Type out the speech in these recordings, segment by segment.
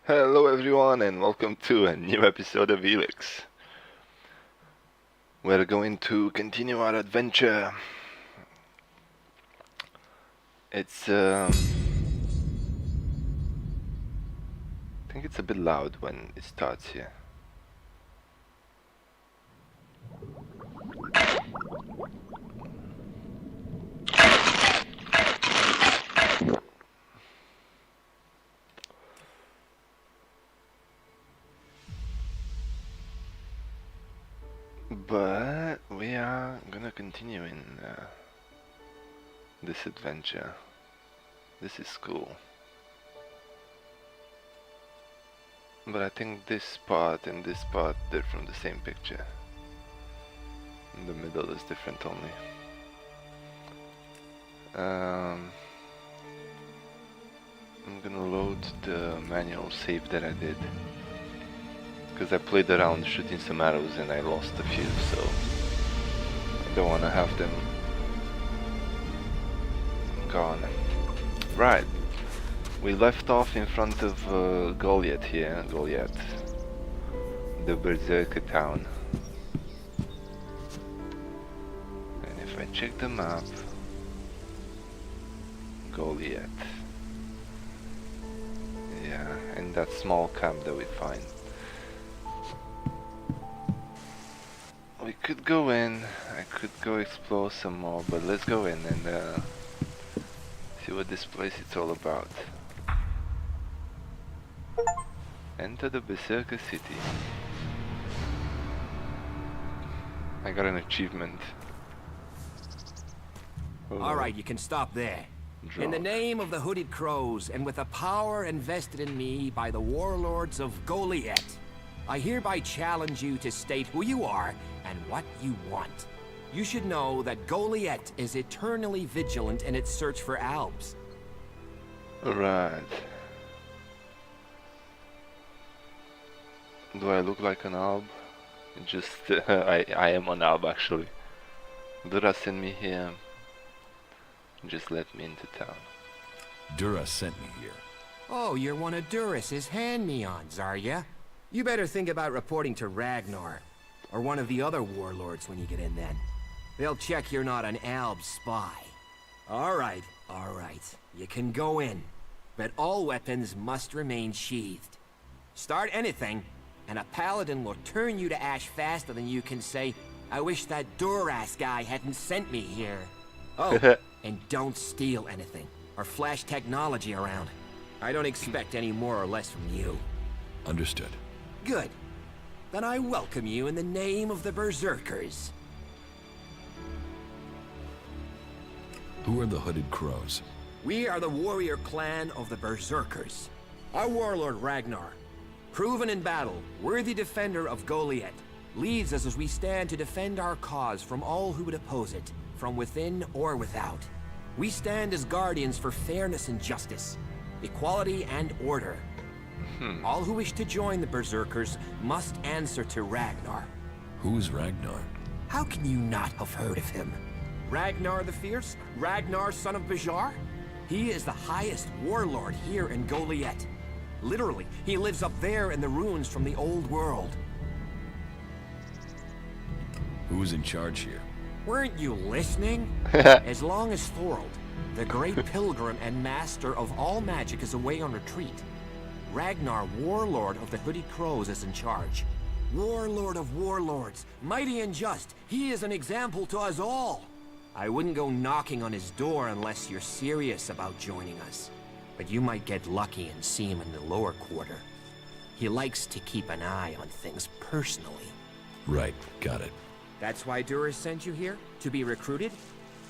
Hello everyone and welcome to a new episode of Elex. We're going to continue our adventure. It's I think it's a bit loud when it starts here. But we are gonna continue in this adventure. This is cool. But I think this part and this part, they're from the same picture. In the middle is different only. I'm gonna load the manual save that I did. Because I played around shooting some arrows and I lost a few, so I don't want to have them gone. Right, we left off in front of Goliet here, Goliet, the Berserker town. And if I check the map, Goliet, yeah, and that small camp that we find. We could go in, I could go explore some more, but let's go in and see what this place is all about. Enter the Berserker city. I got an achievement. Alright, you can stop there. In the name of the Hooded Crows, and with the power invested in me by the warlords of Goliet, I hereby challenge you to state who you are and what you want. You should know that Goliet is eternally vigilant in its search for albs. Right. Do I look like an alb? Just, I am an alb actually. Dura sent me here. Just let me into town. Dura sent me here. Oh, you're one of Duras's hand-me-ons, are ya? You better think about reporting to Ragnar, or one of the other warlords when you get in then. They'll check you're not an alb spy. Alright, you can go in, but all weapons must remain sheathed. Start anything, and a paladin will turn you to ash faster than you can say, I wish that Duras guy hadn't sent me here. Oh, and don't steal anything, or flash technology around. I don't expect any more or less from you. Understood. Good. Then I welcome you in the name of the Berserkers. Who are the Hooded Crows? We are the warrior clan of the Berserkers. Our warlord Ragnar, proven in battle, worthy defender of Goliet, leads us as we stand to defend our cause from all who would oppose it, from within or without. We stand as guardians for fairness and justice, equality and order. All who wish to join the Berserkers must answer to Ragnar. Who's Ragnar? How can you not have heard of him? Ragnar the Fierce? Ragnar, son of Bajar? He is the highest warlord here in Goliet. Literally, he lives up there in the ruins from the old world. Who's in charge here? Weren't you listening? As long as Thorold, the great pilgrim and master of all magic, is away on retreat, Ragnar, warlord of the Hooded Crows, is in charge. Warlord of warlords, mighty and just, he is an example to us all. I wouldn't go knocking on his door unless you're serious about joining us. But you might get lucky and see him in the lower quarter. He likes to keep an eye on things personally. Right, got it. That's why Duras sent you here? To be recruited?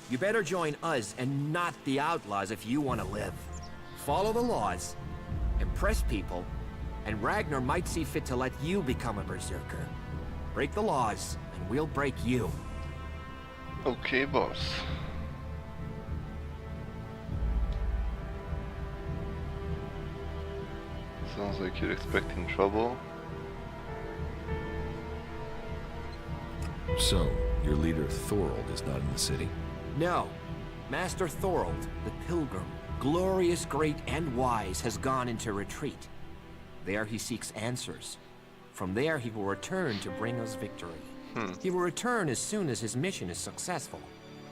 You better join us and not the outlaws if you want to live. Follow the laws, impress people, and Ragnar might see fit to let you become a berserker. Break the laws, and we'll break you. Okay, boss. Sounds like you're expecting trouble. So, your leader Thorold is not in the city? No. Master Thorold, the Pilgrim, glorious, great, and wise, has gone into retreat. There he seeks answers. From there he will return to bring us victory. He will return as soon as his mission is successful.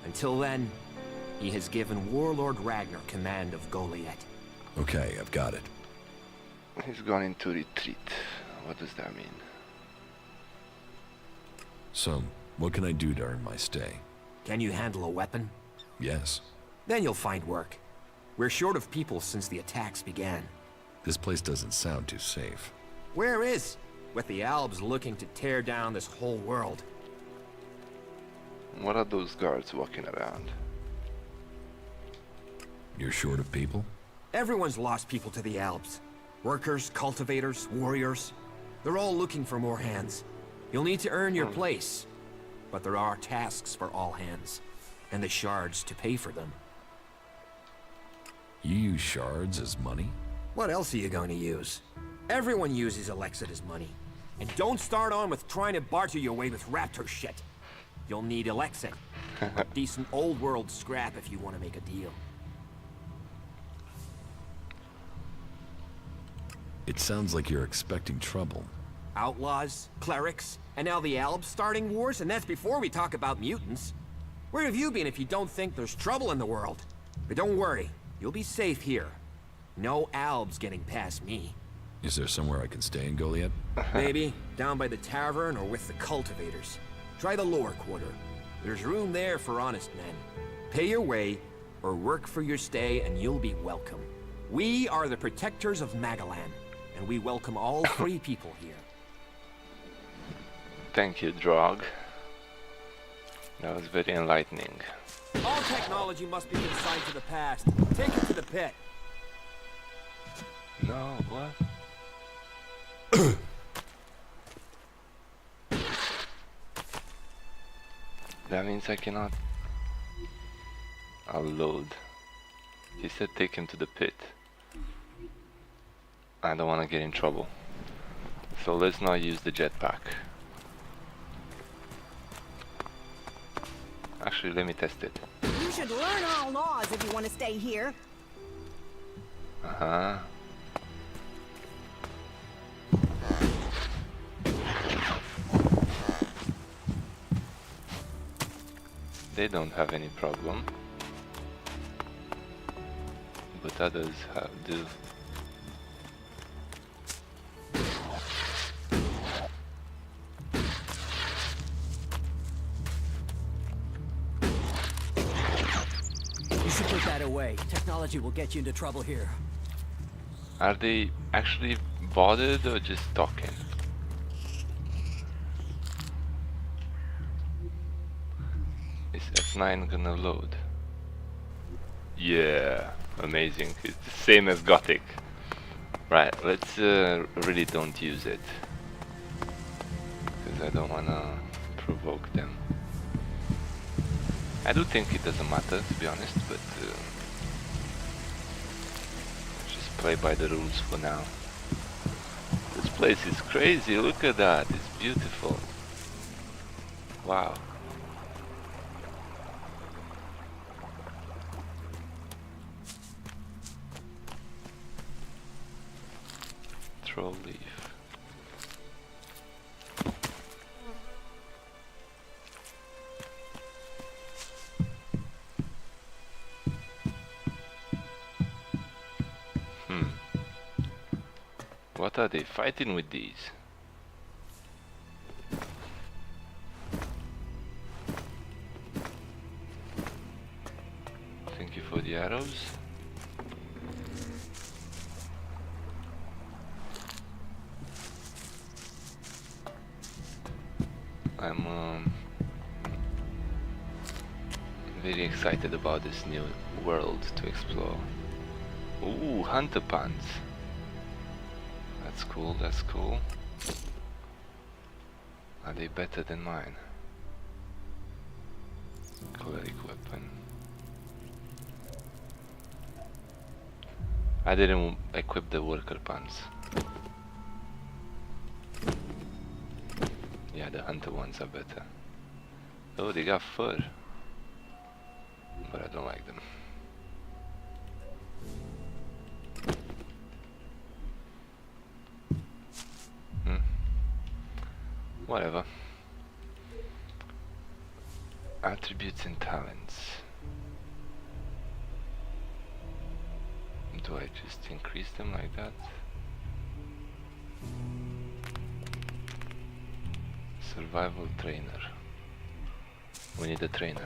Until then, he has given Warlord Ragnar command of Goliet. Okay, I've got it. He's gone into retreat. What does that mean? So, what can I do to earn my stay? Can you handle a weapon? Yes. Then you'll find work. We're short of people since the attacks began. This place doesn't sound too safe. Where is? With the Albs looking to tear down this whole world. What are those guards walking around? You're short of people? Everyone's lost people to the Albs. Workers, cultivators, warriors. They're all looking for more hands. You'll need to earn your place. But there are tasks for all hands. And the shards to pay for them. You use shards as money? What else are you going to use? Everyone uses Elex as money. And don't start on with trying to barter your way with raptor shit. You'll need Elex, or decent old world scrap if you want to make a deal. It sounds like you're expecting trouble. Outlaws, clerics, and now the Albs starting wars, and that's before we talk about mutants. Where have you been if you don't think there's trouble in the world? But don't worry, you'll be safe here. No Albs getting past me. Is there somewhere I can stay in Goliet? Maybe, down by the tavern or with the cultivators. Try the lower quarter. There's room there for honest men. Pay your way, or work for your stay, and you'll be welcome. We are the protectors of Magalan, and we welcome all free people here. Thank you, Drog. That was very enlightening. All technology must be consigned to the past. Take it to the pit. No, what? That means I cannot. I'll load. He said take him to the pit. I don't want to get in trouble. So let's not use the jetpack. Actually, let me test it. You should learn all laws if you want to stay here. Uh-huh. They don't have any problem. But others do. You should put that away. Technology will get you into trouble here. Are they actually bothered or just talking? Is F9 gonna load? Yeah, amazing. It's the same as Gothic. Right, let's really don't use it. Because I don't wanna provoke them. I do think it doesn't matter, to be honest, but just play by the rules for now. This place is crazy, look at that, it's beautiful. Wow. Troll leaf. What are they fighting with these? Thank you for the arrows. I'm very excited about this new world to explore. Ooh, hunter pants. That's cool, that's cool. Are they better than mine? Cleric weapon. I didn't equip the worker pants. Yeah, the hunter ones are better. Oh, they got fur. But I don't like them. Whatever. Attributes and talents. Do I just increase them like that? Survival trainer. We need a trainer.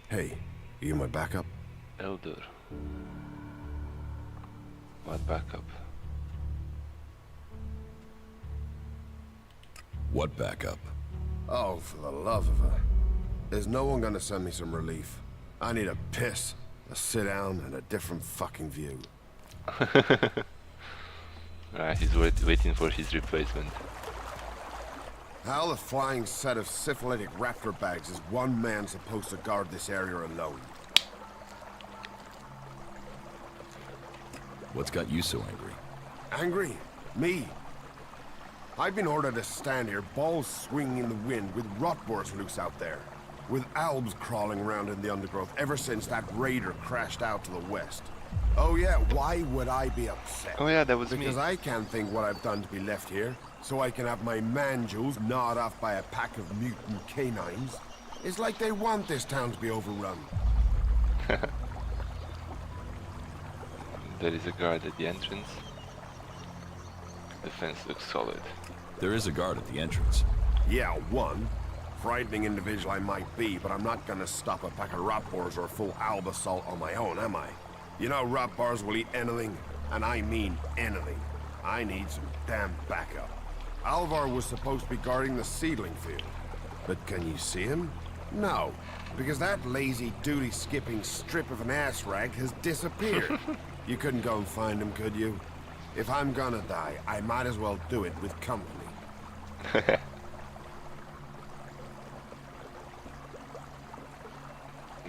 Hey, you my backup? Elder. What backup? What backup? Oh, for the love of her. There's no one gonna send me some relief. I need a piss, a sit down, and a different fucking view. Alright, he's waiting for his replacement. How the flying set of syphilitic raptor bags is one man supposed to guard this area alone? What's got you so angry? Angry? Me? I've been ordered to stand here, balls swinging in the wind, with rotboars loose out there. With albs crawling around in the undergrowth ever since that raider crashed out to the west. Oh yeah, why would I be upset? Oh yeah, that was Because me. I can't think what I've done to be left here, so I can have my man-jewels gnawed off by a pack of mutant canines. It's like they want this town to be overrun. There is a guard at the entrance. The fence looks solid. There is a guard at the entrance. Yeah, one. Frightening individual I might be, but I'm not gonna stop a pack of rotboars or a full alb assault on my own, am I? You know rotboars will eat anything, and I mean anything. I need some damn backup. Alvar was supposed to be guarding the seedling field. But can you see him? No, because that lazy duty-skipping strip of an ass rag has disappeared. You couldn't go and find him, could you? If I'm gonna die, I might as well do it with company.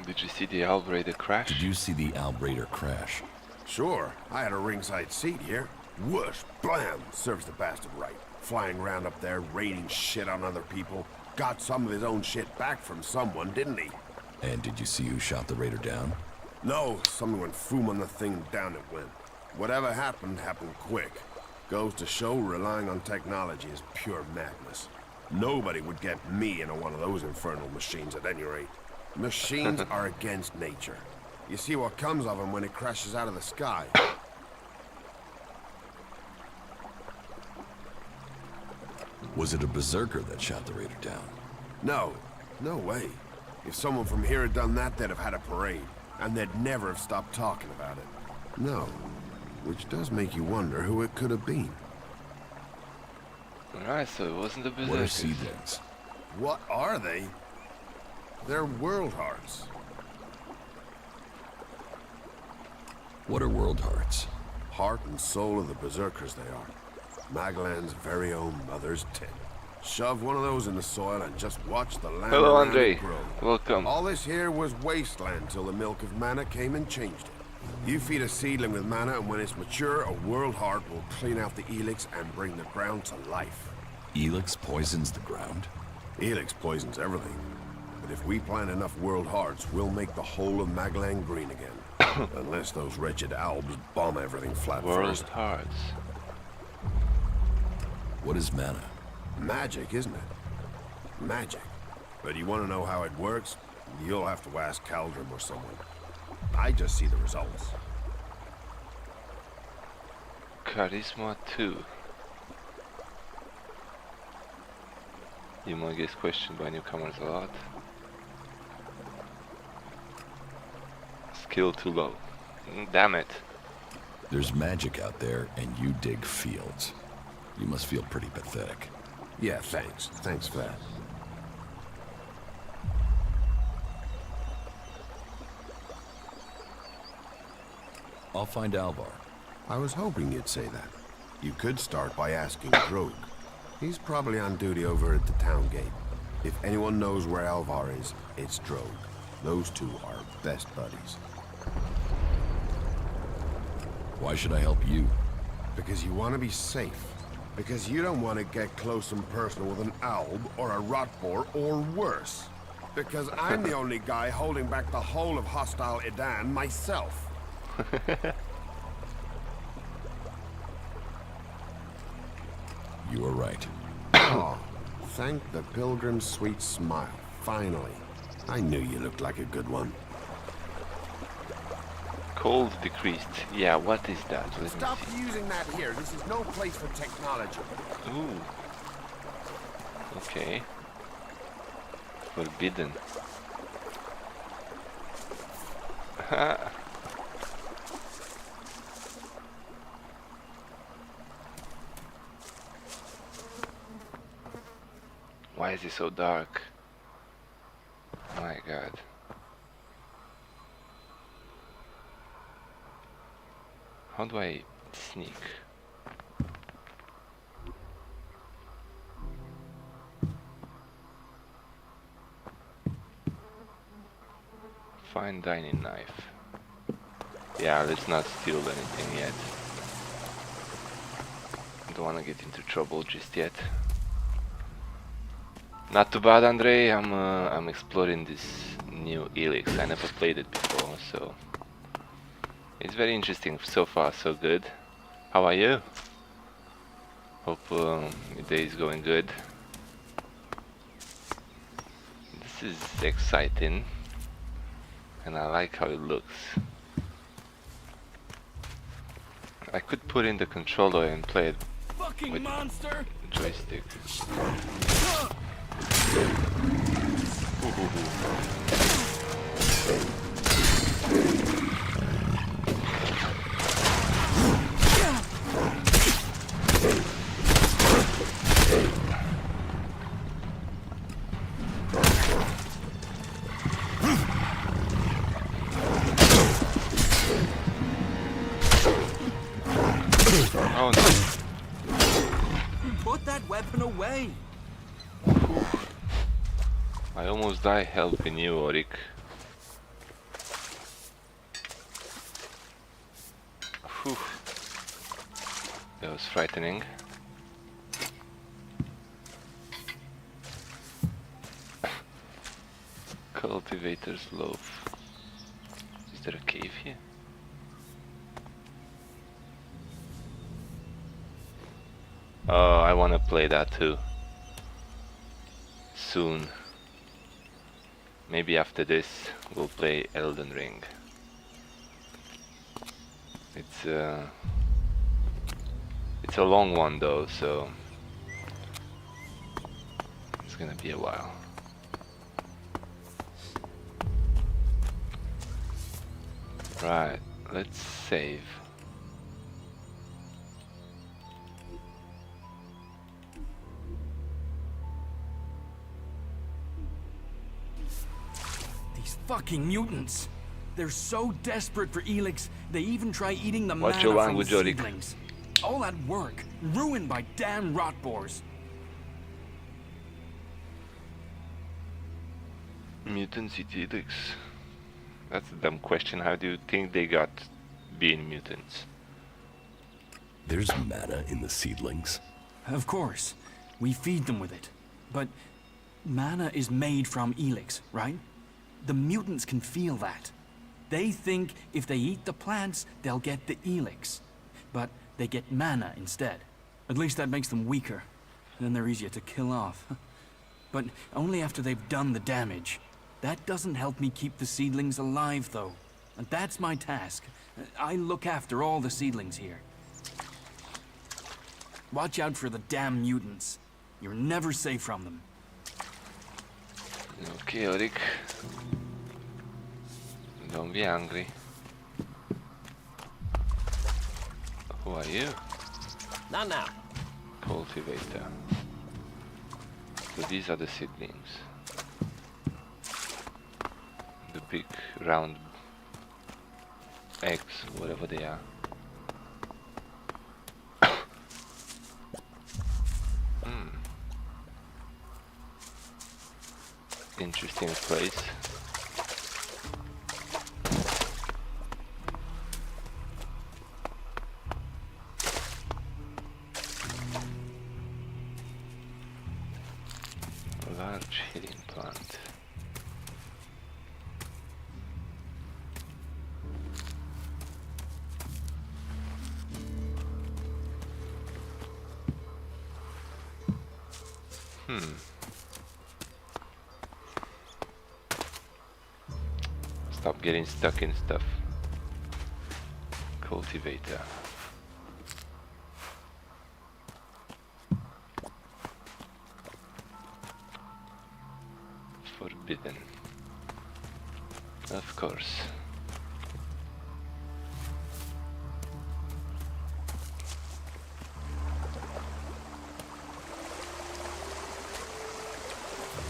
Did you see the Albrader crash? Did you see the Albrader crash? Sure, I had a ringside seat here. Whoosh, blam, serves the bastard right. Flying around up there, raining shit on other people. Got some of his own shit back from someone, didn't he? And did you see who shot the raider down? No, someone went foom on the thing and down it went. Whatever happened, happened quick. Goes to show relying on technology is pure madness. Nobody would get me into one of those infernal machines at any rate. Machines are against nature. You see what comes of them when it crashes out of the sky. Was it a berserker that shot the raider down? No, no way. If someone from here had done that, they'd have had a parade. And they'd never have stopped talking about it. No. Which does make you wonder who it could have been. Alright, so it wasn't the What are Berserkers. seedlings? What are they? They're world hearts. What are world hearts? Heart and soul of the Berserkers they are. Maglan's very own mother's tit. Shove one of those in the soil and just watch the land Hello, around Andre. it grow. Welcome. All this here was wasteland till the milk of mana came and changed it. You feed a seedling with mana, and when it's mature, a world heart will clean out the Elex and bring the ground to life. Elex poisons the ground? Elex poisons everything. But if we plant enough world hearts, we'll make the whole of Maglan green again. Unless those wretched albs bomb everything flat World first. Hearts. What is mana? Magic, isn't it? Magic. But you want to know how it works? You'll have to ask Caldrum or someone. I just see the results. Charisma 2. Humongous question by newcomers a lot. Skill too low. Damn it. There's magic out there, and you dig fields. You must feel pretty pathetic. Yeah, thanks. Thanks for that. I'll find Alvar. I was hoping you'd say that. You could start by asking Drogue. He's probably on duty over at the town gate. If anyone knows where Alvar is, it's Drogue. Those two are best buddies. Why should I help you? Because you want to be safe. Because you don't want to get close and personal with an alb or a rotboar or worse. Because I'm the only guy holding back the whole of hostile Edan myself. You are right. Oh, Thank the pilgrim's sweet smile. Finally. I knew you looked like a good one. Cold decreased. Yeah, what is that? Let me Stop see. using that here. This is no place for technology. Ooh. Okay. Forbidden. Why is it so dark? My god. How do I sneak? Fine dining knife. Yeah, let's not steal anything yet. Don't wanna get into trouble just yet. Not too bad, Andre. I'm exploring this new Elex. I never played it before, so it's very interesting. So far, so good. How are you? Hope your day is going good. This is exciting, and I like how it looks. I could put in the controller and play it Fucking with monster! the joystick. Oh no. Put that weapon away! I almost died helping you, Orik. Whew. That was frightening. Cultivator's loaf. Is there a cave here? Oh, I wanna play that too. Soon. Maybe after this we'll play Elden Ring. It's a long one though, so it's gonna be a while. Right, let's save. Fucking mutants! They're so desperate for Elex, they even try eating the Watch mana your from the language, Orik. seedlings. All that work, ruined by damn rotboars. Mutants eat Elex. That's a dumb question. How do you think they got being mutants? There's mana in the seedlings. Of course, we feed them with it. But mana is made from Elex, right? The mutants can feel that. They think if they eat the plants, they'll get the Elex. But they get mana instead. At least that makes them weaker. Then they're easier to kill off. But only after they've done the damage. That doesn't help me keep the seedlings alive, though. And that's my task. I look after all the seedlings here. Watch out for the damn mutants. You're never safe from them. Okay, Orik. Don't be angry. Who are you? Not now. Cultivator. So these are the seedlings. The big round eggs, whatever they are. Interesting place. A large healing plant. Stop getting stuck in stuff. Cultivator. Forbidden. Of course.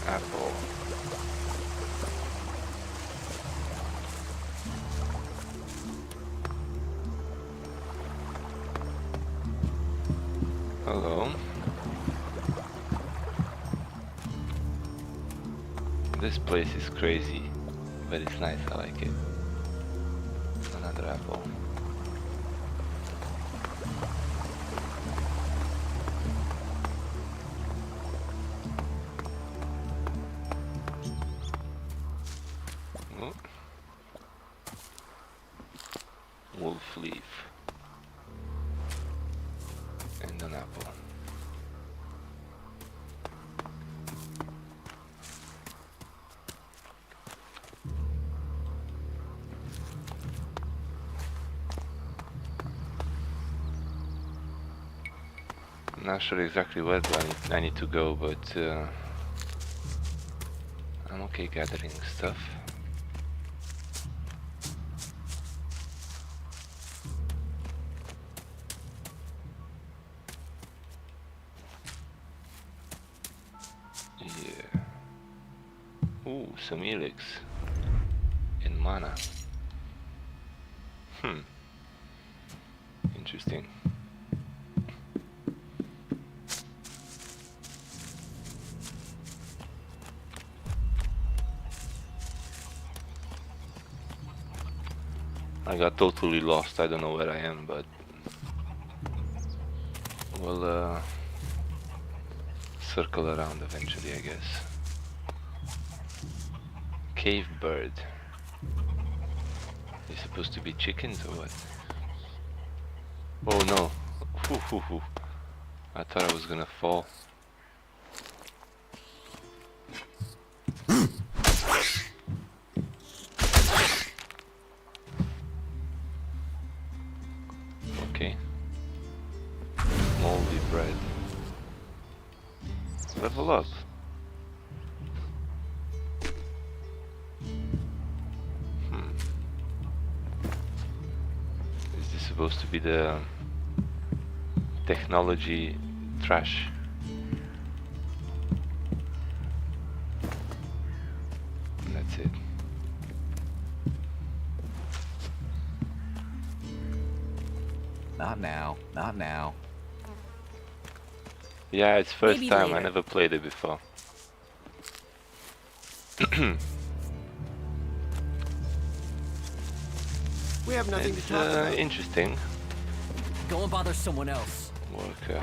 Apple. Hello. This place is crazy, but it's nice, I like it. Another apple. Oh. Wolf leaf. And an apple. I'm not sure exactly where I need to go, but I'm okay gathering stuff. Yeah. Ooh, some Elex and mana. Interesting. I got totally lost. I don't know where I am, but we'll circle around eventually, I guess. Cave bird. They're supposed to be chickens or what? Oh no! I thought I was gonna fall. Okay. Moldy bread. Level up. Is this supposed to be the technology trash? And that's it. Not now, not now. Yeah, it's first Maybe time. I later. never played it before. We have nothing It's to talk about. interesting. Go and bother someone else. Worker.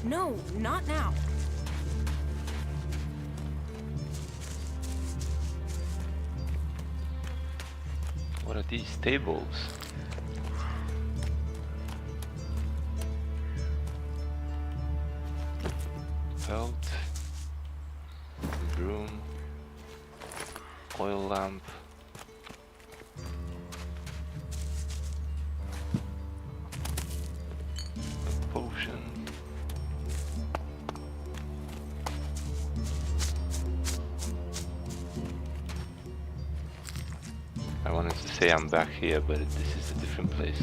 No, not now. What are these tables? Belt, broom, oil lamp. A potion. I wanted to say I'm back here, but this is a different place.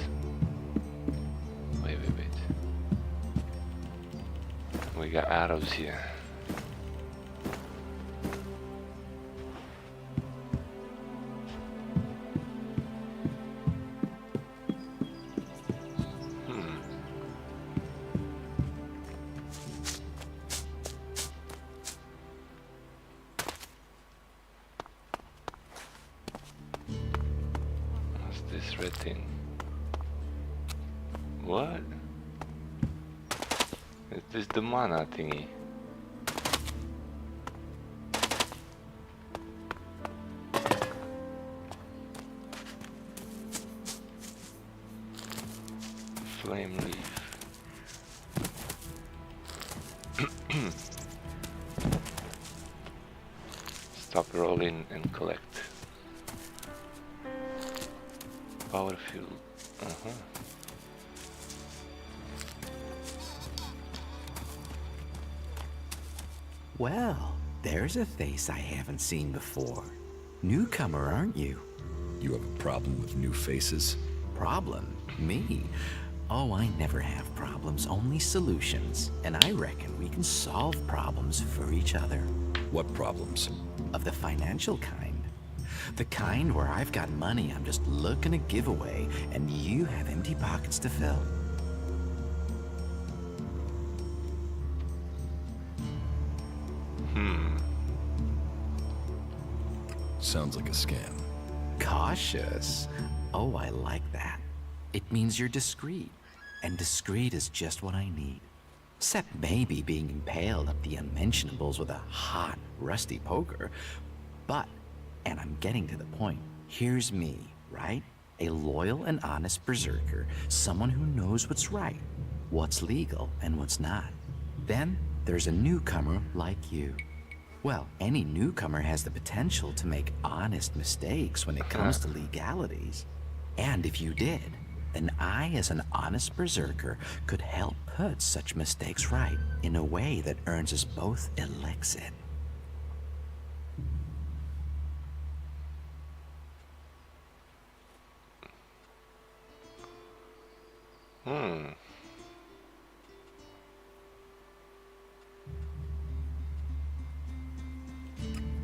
Wait. We got arrows here. What's this red thing? What? Is this the mana thingy? Flame leaf. Stop rolling and collect. Power fuel. Well, there's a face I haven't seen before. Newcomer, aren't you? You have a problem with new faces? Problem? Me? Oh, I never have problems, only solutions. And I reckon we can solve problems for each other. What problems? Of the financial kind. The kind where I've got money I'm just looking to give away, and you have empty pockets to fill. Sounds like a scam. Cautious? Oh, I like that. It means you're discreet. And discreet is just what I need. Except maybe being impaled up the unmentionables with a hot, rusty poker. But, and I'm getting to the point, here's me, right? A loyal and honest berserker, someone who knows what's right, what's legal and what's not. Then there's a newcomer like you. Well, any newcomer has the potential to make honest mistakes when it comes to legalities. And if you did, then I, as an honest berserker, could help put such mistakes right in a way that earns us both Elexit.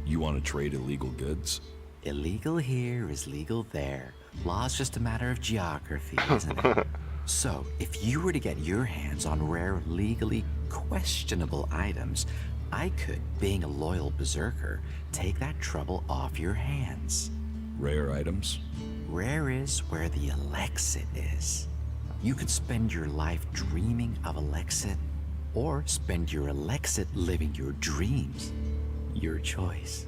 You want to trade illegal goods? Illegal here is legal there. Law's just a matter of geography, isn't it? So, if you were to get your hands on rare, legally questionable items, I could, being a loyal berserker, take that trouble off your hands. Rare items? Rare is where the Elexit is. You could spend your life dreaming of Elexit, or spend your Elexit living your dreams. Your choice.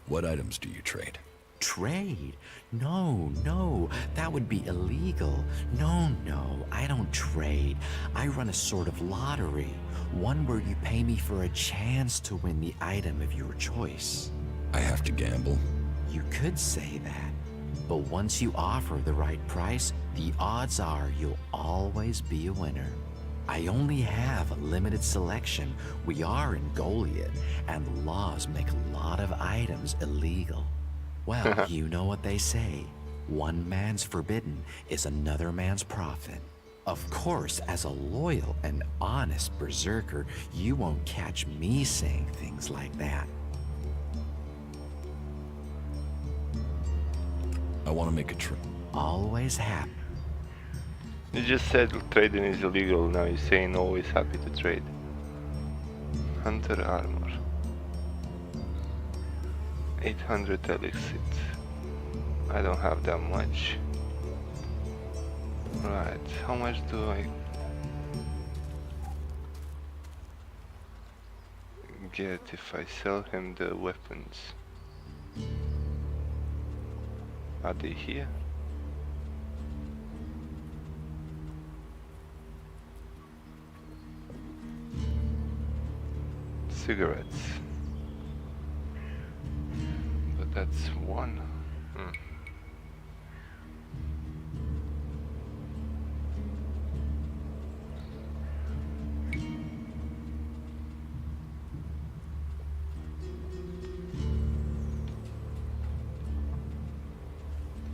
What items do you trade? Trade? No, that would be illegal. No, I don't trade. I run a sort of lottery, one where you pay me for a chance to win the item of your choice. I have to gamble. You could say that, but once you offer the right price, the odds are you'll always be a winner. I only have a limited selection. We are in Goliet, and the laws make a lot of items illegal. Well, you know what they say. One man's forbidden is another man's profit. Of course, as a loyal and honest berserker, you won't catch me saying things like that. I want to make a trade. Always happy. You just said trading is illegal, now you're saying always happy to trade. Hunter armor. 800 elixir. I don't have that much. Right, how much do I get if I sell him the weapons? Are they here? Cigarettes. But that's one.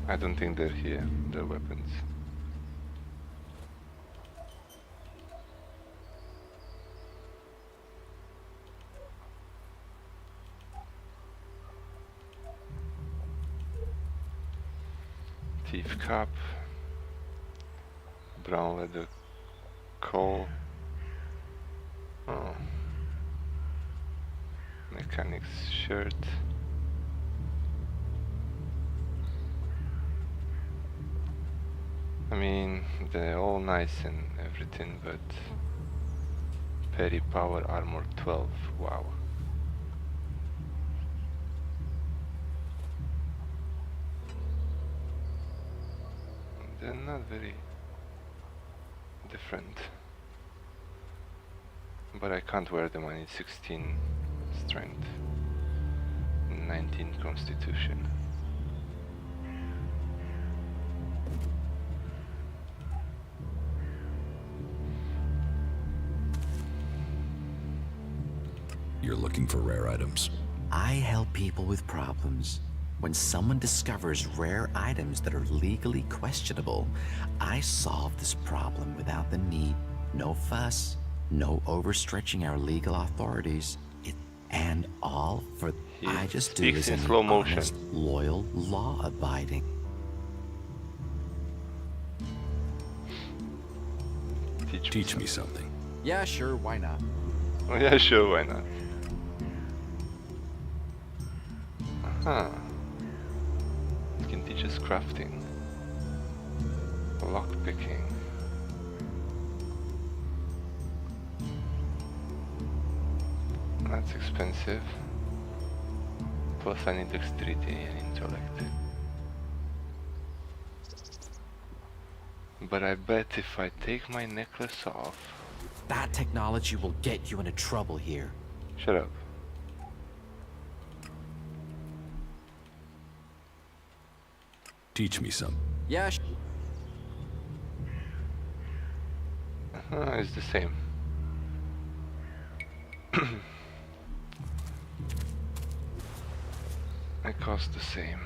I don't think they're here, the weapons. Thief cap, brown leather coal. Oh. Mechanic's shirt. I mean, they're all nice and everything, but Perry power armor 12, wow. They're not very different. But I can't wear them. I need 16 strength, 19 constitution. You're looking for rare items. I help people with problems. When someone discovers rare items that are legally questionable, I solve this problem without the need. No fuss, no overstretching our legal authorities. And all for I just do speaks is in any slow motion. honest, loyal, law-abiding. Teach me something. Yeah, sure, why not? Oh yeah, sure, why not? Huh. It can teach us crafting, lock picking. That's expensive. Plus I need dexterity and intellect. But I bet if I take my necklace off... That technology will get you into trouble here. Shut up. Teach me some. Yeah, It's the same. It costs the same.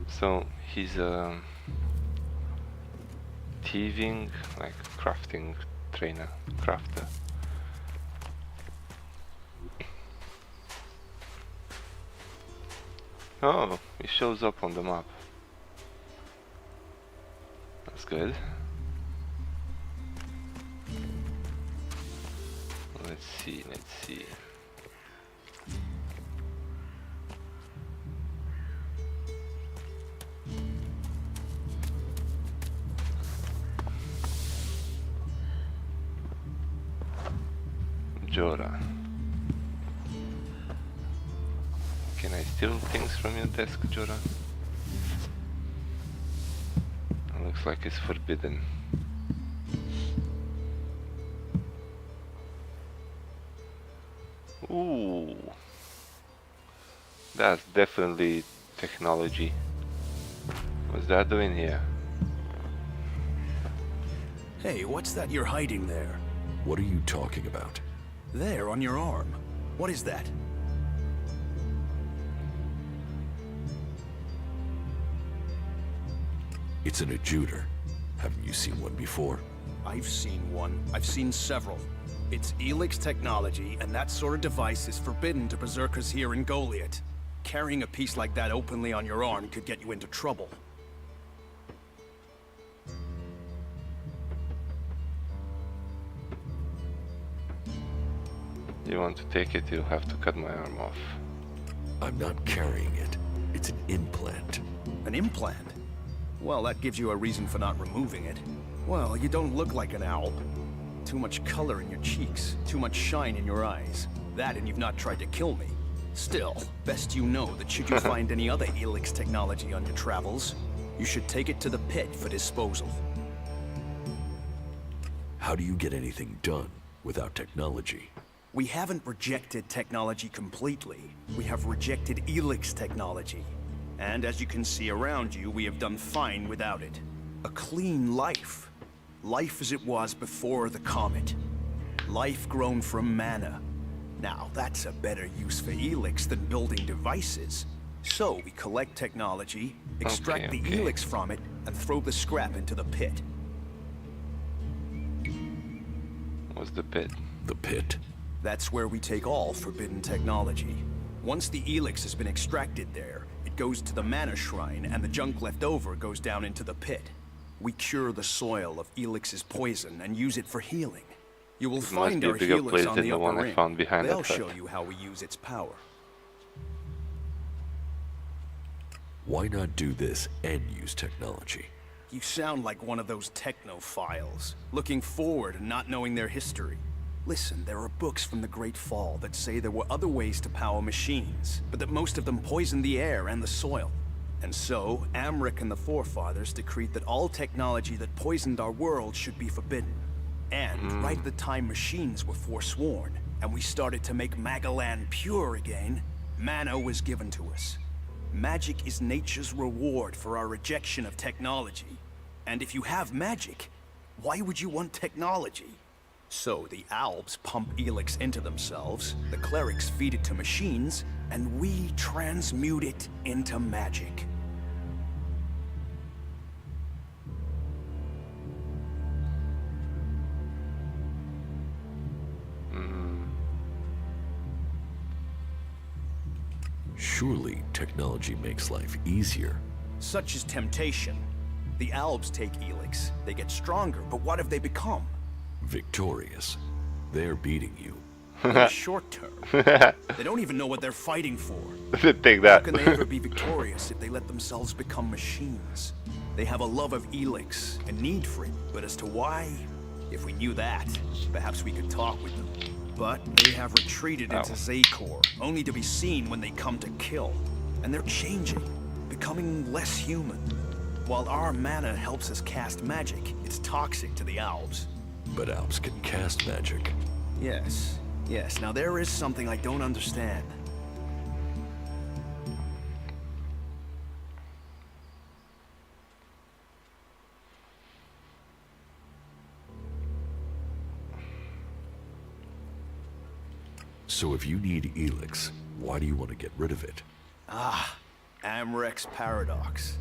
So he's a thieving, like crafting trainer, crafter. Oh, he shows up on the map. That's good. Let's see, let's see. Jora. Can I steal things from your desk, Jora? It looks like it's forbidden. Ooh. That's definitely technology. What's that doing here? Hey, what's that you're hiding there? What are you talking about? There, on your arm. What is that? It's an adjuter. Haven't you seen one before? I've seen one. I've seen several. It's Elex technology, and that sort of device is forbidden to Berserkers here in Goliet. Carrying a piece like that openly on your arm could get you into trouble. You want to take it, you'll have to cut my arm off. I'm not carrying it. It's an implant. An implant? Well, that gives you a reason for not removing it. Well, you don't look like an owl. Too much color in your cheeks, too much shine in your eyes. That and you've not tried to kill me. Still, best you know that should you find any other Elex technology on your travels, you should take it to the pit for disposal. How do you get anything done without technology? We haven't rejected technology completely. We have rejected Elex technology. And as you can see around you, we have done fine without it. A clean life. Life as it was before the comet. Life grown from mana. Now, that's a better use for Elex than building devices. So, we collect technology, extract the Elex from it, and throw the scrap into the pit. What's the pit? The pit? That's where we take all forbidden technology. Once the Elex has been extracted there, it goes to the mana shrine, and the junk left over goes down into the pit. We cure the soil of Elix's poison and use it for healing. You will find our healers on the upper ring. They'll show you how we use its power. Why not do this and use technology? You sound like one of those technophiles, looking forward and not knowing their history. Listen, there are books from the Great Fall that say there were other ways to power machines, but that most of them poisoned the air and the soil. And so, Amric and the Forefathers decreed that all technology that poisoned our world should be forbidden. And right at the time machines were forsworn, and we started to make Magaland pure again, mana was given to us. Magic is nature's reward for our rejection of technology. And if you have magic, why would you want technology? So the Albs pump Elex into themselves, the clerics feed it to machines, and we transmute it into magic. Surely technology makes life easier. Such is temptation. The Albs take Elex, they get stronger, but what have they become? Victorious. They're beating you. In the short term. They don't even know what they're fighting for. Take How that. can they ever be victorious if they let themselves become machines? They have a love of Elex, a need for it, but as to why, if we knew that, perhaps we could talk with them. But they have retreated into Zakor, only to be seen when they come to kill. And they're changing, becoming less human. While our mana helps us cast magic, it's toxic to the Albs. But Alps can cast magic. Yes, yes, now there is something I don't understand. So if you need Elex, why do you want to get rid of it? Amrek's paradox.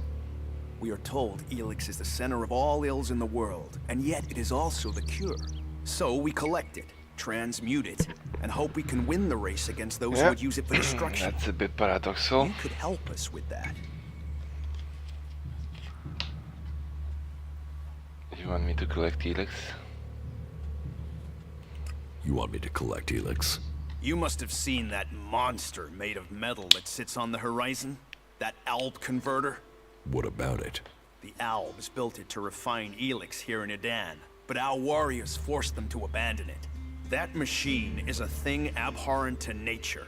We are told Elex is the center of all ills in the world, and yet it is also the cure. So we collect it, transmute it, and hope we can win the race against those who would use it for destruction. That's a bit paradoxal. You could help us with that. You want me to collect Elex? You want me to collect Elex? You must have seen that monster made of metal that sits on the horizon? That Alb converter? What about it? The Albs built it to refine Elex here in Edan, but our warriors forced them to abandon it. That machine is a thing abhorrent to nature.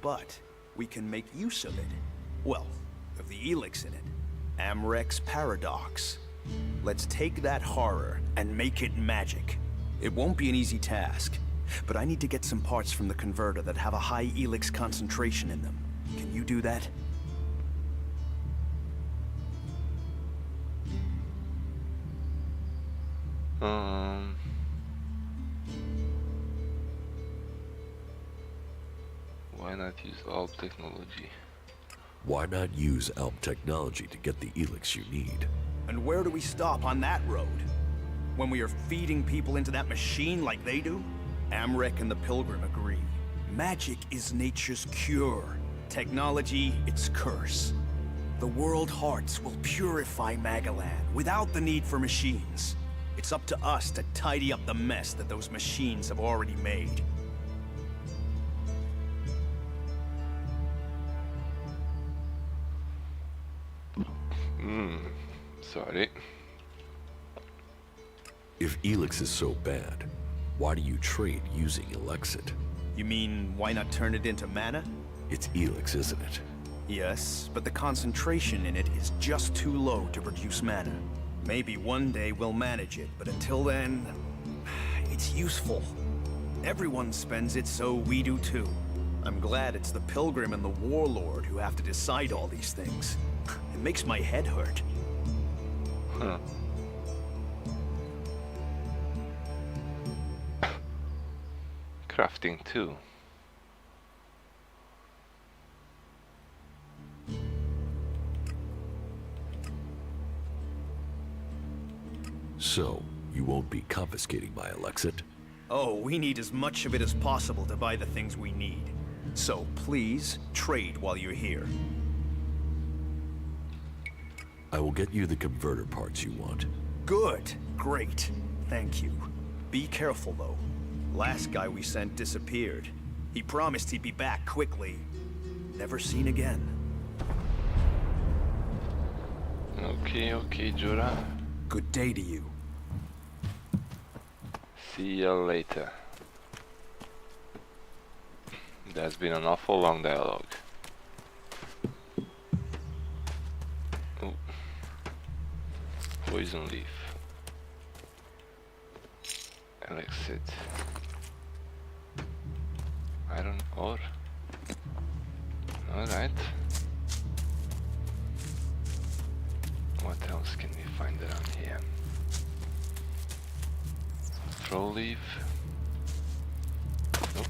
But we can make use of it. Well, of the Elex in it. Amrek's paradox. Let's take that horror and make it magic. It won't be an easy task, but I need to get some parts from the converter that have a high Elex concentration in them. Can you do that? Why not use all technology? Why not use Alp technology to get the Elex you need? And where do we stop on that road? When we are feeding people into that machine like they do? Amrek and the Pilgrim agree. Magic is nature's cure. Technology, its curse. The world hearts will purify Magaland without the need for machines. It's up to us to tidy up the mess that those machines have already made. Sorry. If Elex is so bad, why do you trade using Elexit? You mean, why not turn it into mana? It's Elex, isn't it? Yes, but the concentration in it is just too low to produce mana. Maybe one day we'll manage it, but until then, it's useful. Everyone spends it, so we do too. I'm glad it's the Pilgrim and the Warlord who have to decide all these things. It makes my head hurt. Huh. Crafting too. So, you won't be confiscating my Elexit? Oh, we need as much of it as possible to buy the things we need. So please, trade while you're here. I will get you the converter parts you want. Good. Great. Thank you. Be careful, though. Last guy we sent disappeared. He promised he'd be back quickly. Never seen again. Okay, Jorah. Good day to you. See you later. That's been an awful long dialogue. poison leaf. Elex it. Iron ore. Alright. What else can we find around here? Troll leaf. Nope.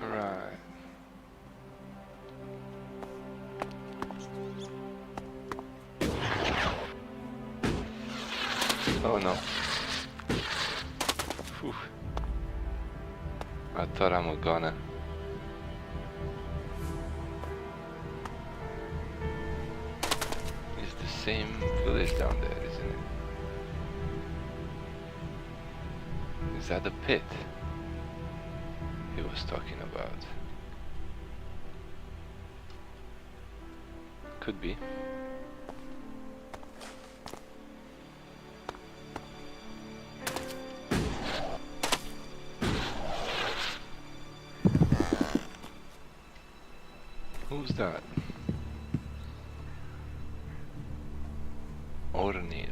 Right. Oh no. Whew. I thought I was gonna. It's the same village down there, isn't it? Is that the pit he was talking about? Could be. Who's that? Ornir.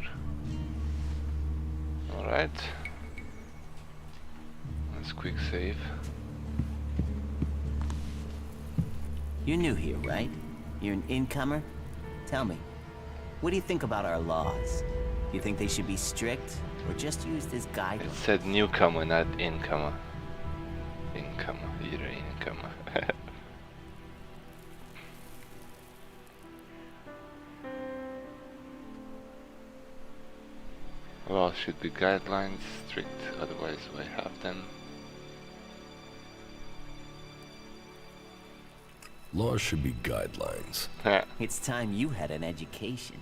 Alright. Let's quick save. You're new here, right? You're an incomer? Tell me, what do you think about our laws? Do you think they should be strict, or just used as It guidance? said newcomer, not incomer. Incomer, you're an incomer. Well, should be guidelines strict, otherwise why have them? Laws should be guidelines. It's time you had an education.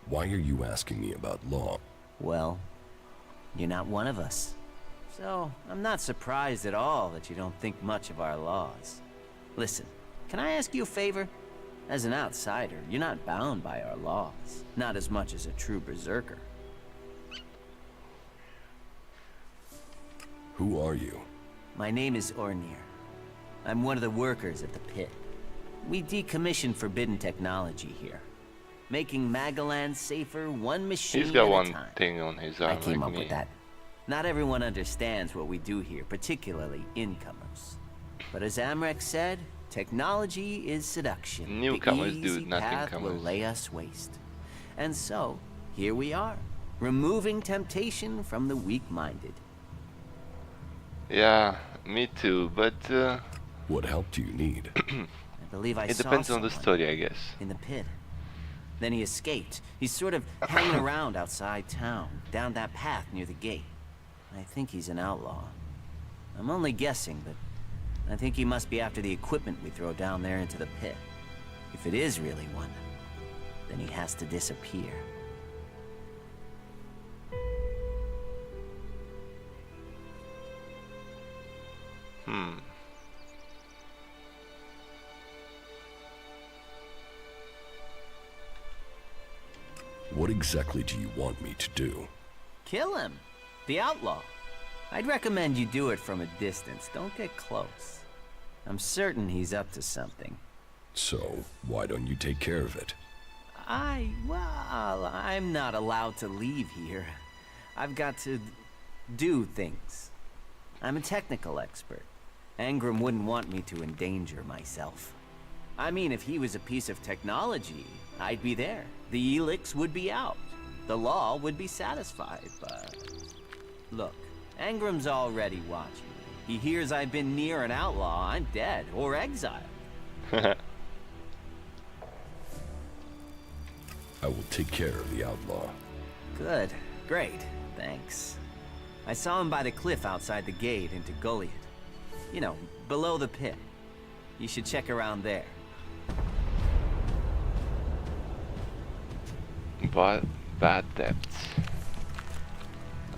Why are you asking me about law? Well, you're not one of us. So, I'm not surprised at all that you don't think much of our laws. Listen, can I ask you a favor? As an outsider, you're not bound by our laws. Not as much as a true berserker. Who are you? My name is Ornir. I'm one of the workers at the pit. We decommission forbidden technology here, making Magaland safer one machine He's got at one a time. thing on his I arm came like up me. with that. Not everyone understands what we do here, particularly incomers. But as Amrek said, technology is seduction. Newcomers, the dude, easy not path will incomers. lay us waste. And so, here we are, removing temptation from the weak-minded. Yeah, me too, but What help do you need? I believe I it saw depends on the someone story, I guess. in the pit. Then he escaped. He's sort of hanging around outside town, down that path near the gate. I think he's an outlaw. I'm only guessing, but I think he must be after the equipment we throw down there into the pit. If it is really one, then he has to disappear. What exactly do you want me to do? Kill him! The outlaw! I'd recommend you do it from a distance. Don't get close. I'm certain he's up to something. So, why don't you take care of it? Well, I'm not allowed to leave here. I've got to do things. I'm a technical expert. Angram wouldn't want me to endanger myself. I mean, if he was a piece of technology, I'd be there. The Elex would be out. The law would be satisfied, but... Look, Angram's already watching. He hears I've been near an outlaw, I'm dead, or exiled. I will take care of the outlaw. Good. Great. Thanks. I saw him by the cliff outside the gate into Goliet. You know, below the pit. You should check around there. bad debts.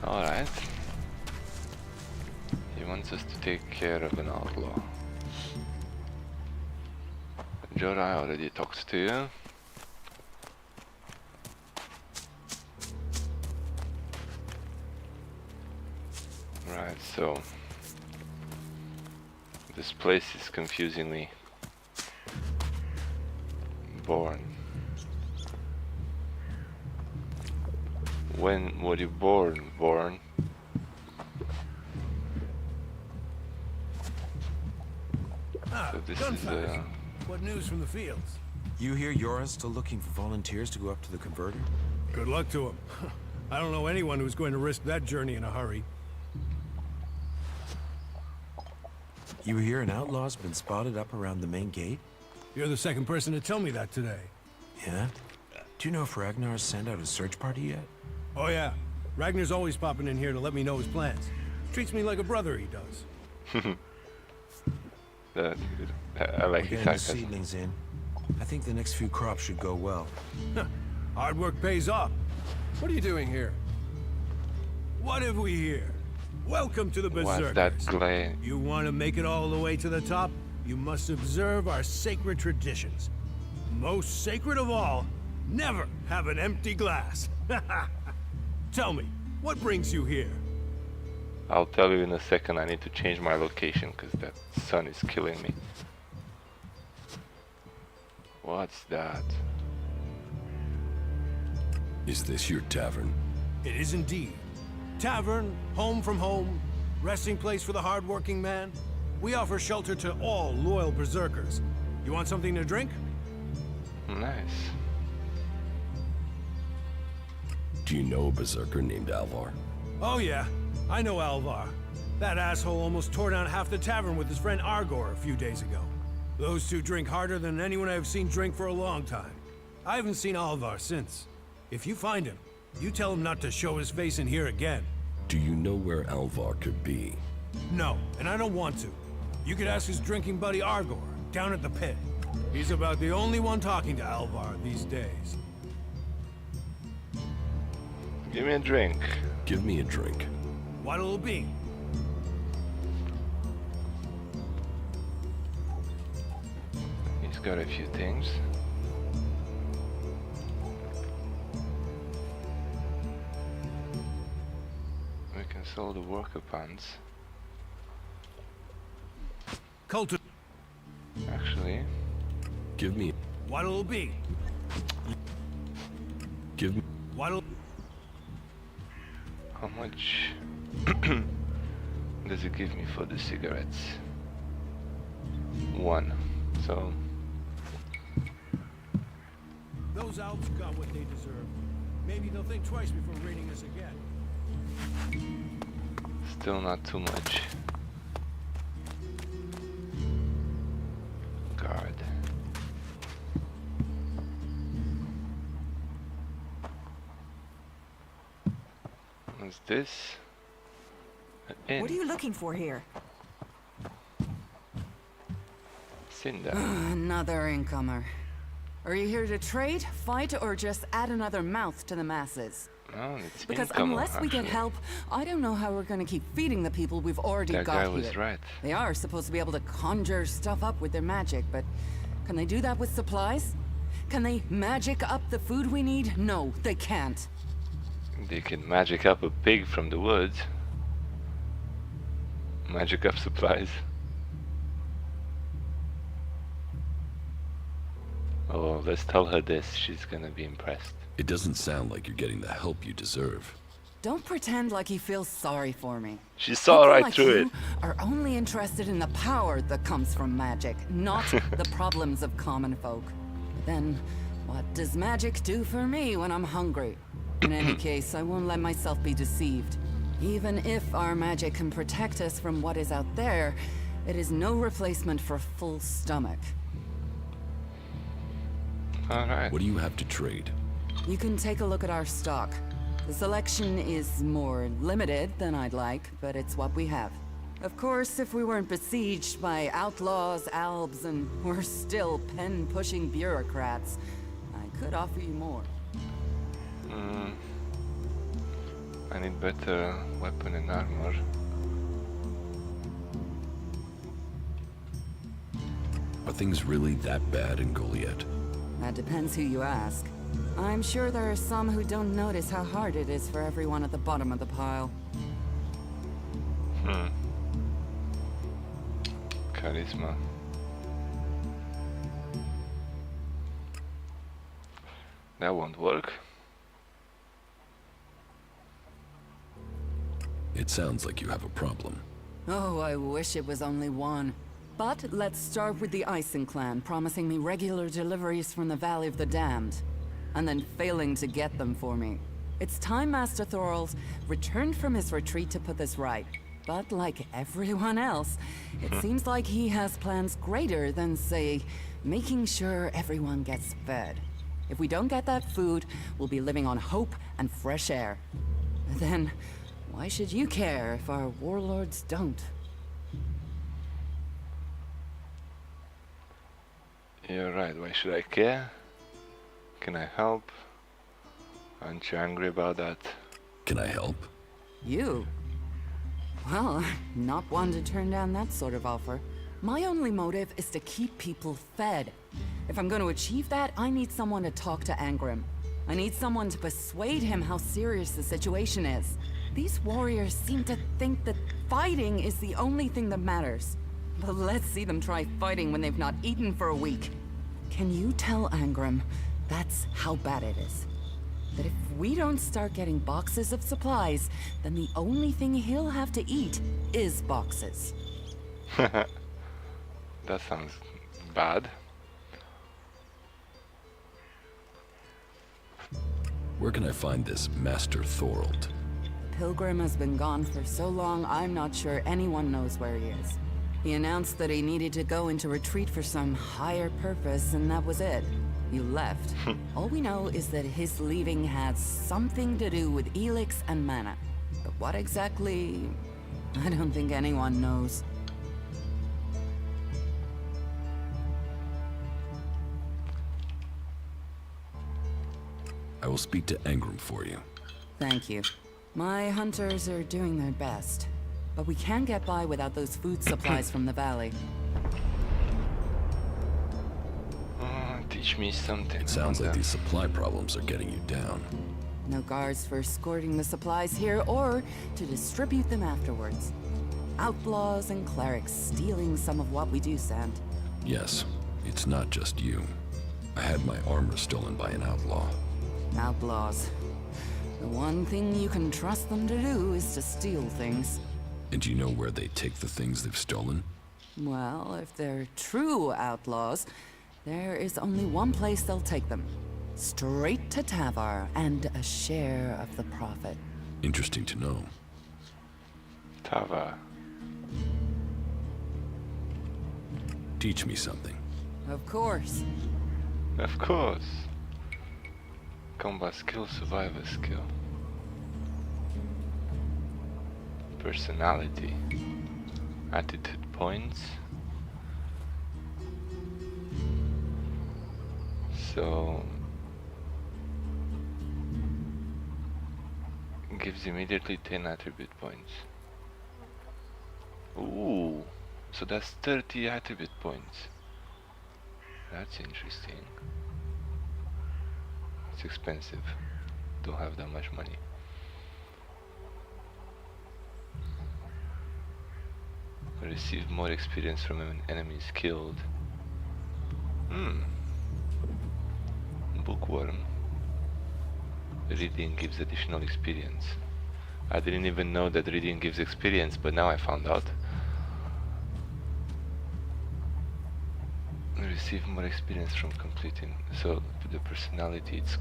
Alright. He wants us to take care of an outlaw. Jorai already talks to you. Right, so this place is confusingly born. When were you born? So this is What news from the fields? You hear Yora's still looking for volunteers to go up to the converter? Good luck to him. I don't know anyone who's going to risk that journey in a hurry. You hear an outlaw's been spotted up around the main gate? You're the second person to tell me that today. Yeah? Do you know if Ragnar's sent out a search party yet? Oh yeah, Ragnar's always popping in here to let me know his plans. Treats me like a brother, he does. That's good. I like his Getting the sarcasm. seedlings in. I think the next few crops should go well. Hard work pays off. What are you doing here? What have we here? Welcome to the Berserkers. What's that glare? You want to make it all the way to the top? You must observe our sacred traditions. Most sacred of all, never have an empty glass. Tell me, what brings you here? I'll tell you in a second. I need to change my location because that sun is killing me. What's that? Is this your tavern? It is indeed. Tavern, home from home, resting place for the hard-working man. We offer shelter to all loyal Berserkers. You want something to drink? Nice. Do you know a berserker named Alvar? Oh yeah, I know Alvar. That asshole almost tore down half the tavern with his friend Argor a few days ago. Those two drink harder than anyone I've seen drink for a long time. I haven't seen Alvar since. If you find him, you tell him not to show his face in here again. Do you know where Alvar could be? No, and I don't want to. You could ask his drinking buddy Argor, down at the pit. He's about the only one talking to Alvar these days. Give me a drink. Give me a drink. What'll it be? He's got a few things. We can sell the worker pants. Culti- Actually, Give me. What'll it be? Give me. What'll... how much does it give me for the cigarettes? 1. So Those elves got what they deserve. Maybe they'll think twice before raiding us again. still not too much. Guard. What's this? An What are inn. you looking for here? Cinda. Another incomer. Are you here to trade, fight, or just add another mouth to the masses? Oh, it's Because income, unless we get actually. help, I don't know how we're going to keep feeding the people we've already That got guy here. was right. They are supposed to be able to conjure stuff up with their magic, but can they do that with supplies? Can they magic up the food we need? No, they can't. They can magic up a pig from the woods. Magic up supplies. Oh, let's tell her this. She's gonna be impressed. It doesn't sound like you're getting the help you deserve. Don't pretend like you feel sorry for me. She saw People right like through you it. are only interested in the power that comes from magic, not the problems of common folk. Then, what does magic do for me when I'm hungry? In any case, I won't let myself be deceived. Even if our magic can protect us from what is out there, it is no replacement for a full stomach. Alright. What do you have to trade? You can take a look at our stock. The selection is more limited than I'd like, but it's what we have. Of course, if we weren't besieged by outlaws, albs, and we're still pen-pushing bureaucrats, I could offer you more. I need better weapon and armor. Are things really that bad in Goliet? That depends who you ask. I'm sure there are some who don't notice how hard it is for everyone at the bottom of the pile. Charisma. That won't work. It sounds like you have a problem. Oh, I wish it was only one. But let's start with the Ison clan promising me regular deliveries from the Valley of the Damned, and then failing to get them for me. It's time Master Thorald returned from his retreat to put this right. But like everyone else, it seems like he has plans greater than, say, making sure everyone gets fed. If we don't get that food, we'll be living on hope and fresh air. Then, why should you care if our warlords don't? You're right, why should I care? Can I help? Aren't you angry about that? Can I help? You? Well, I'm not one to turn down that sort of offer. My only motive is to keep people fed. If I'm going to achieve that, I need someone to talk to Angrim. I need someone to persuade him how serious the situation is. These warriors seem to think that fighting is the only thing that matters. But let's see them try fighting when they've not eaten for a week. Can you tell Angrim that's how bad it is? That if we don't start getting boxes of supplies, then the only thing he'll have to eat is boxes. That sounds bad. Where can I find this Master Thorald? Pilgrim has been gone for so long, I'm not sure anyone knows where he is. He announced that he needed to go into retreat for some higher purpose, and that was it. He left. All we know is that his leaving had something to do with Elex and mana. But what exactly? I don't think anyone knows. I will speak to Angrim for you. Thank you. My hunters are doing their best, but we can't get by without those food supplies from the valley. Teach me something. It sounds like these supply problems are getting you down. No guards for escorting the supplies here or to distribute them afterwards. Outlaws and clerics stealing some of what we do send. Yes, it's not just you. I had my armor stolen by an outlaw. Outlaws. The one thing you can trust them to do is to steal things. And you know where they take the things they've stolen? Well, if they're true outlaws, there is only one place they'll take them. Straight to Tavar and a share of the profit. Interesting to know. Tavar. Teach me something. Of course. Of course. Combat skill, survivor skill. Personality. Attitude points. So gives immediately 10 attribute points. Ooh, so that's 30 attribute points. That's interesting. It's expensive. Don't have that much money. Receive more experience from enemies killed. Bookworm. Reading gives additional experience. I didn't even know that reading gives experience, but now I found out. Receive more experience from completing. So the personality, it's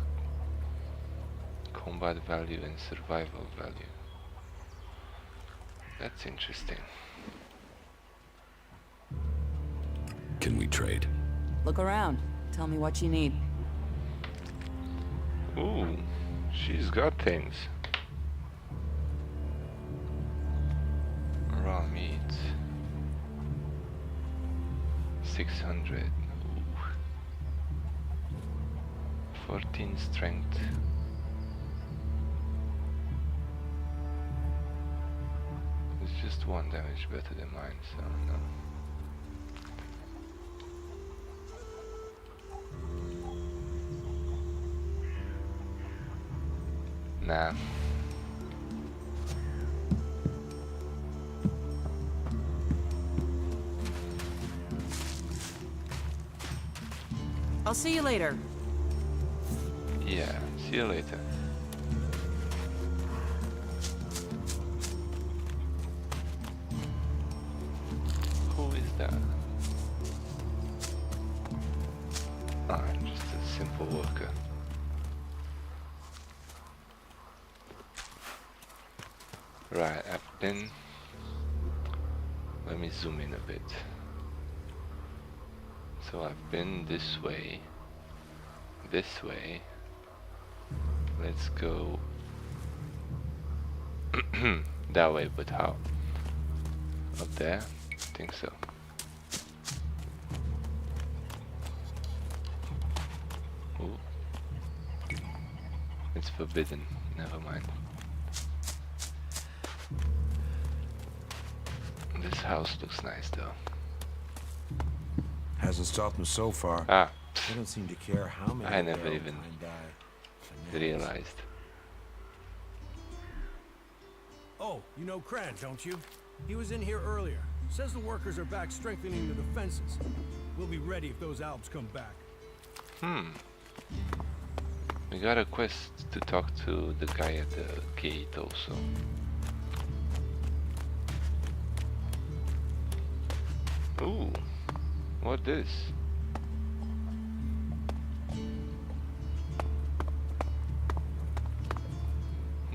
combat value and survival value. That's interesting. Can we trade? Look around. Tell me what you need. Ooh, she's got things. Raw meat. 600. Ooh. 14 strength. just 1 damage better than mine, so no. Nah. I'll see you later. Yeah, see you later. Who is that? Ah, just a simple worker. Right, I've been... Let me zoom in a bit. So I've been this way. Let's go that way, but how? Up there? I think so. Ooh. It's forbidden, never mind. This house looks nice though. Hasn't stopped them so far. Ah. They don't seem to care how many. I never even realized. Oh, you know Cran, don't you? He was in here earlier. Says the workers are back strengthening the defenses. We'll be ready if those Alps come back. We got a quest to talk to the guy at the gate also. Ooh, what this?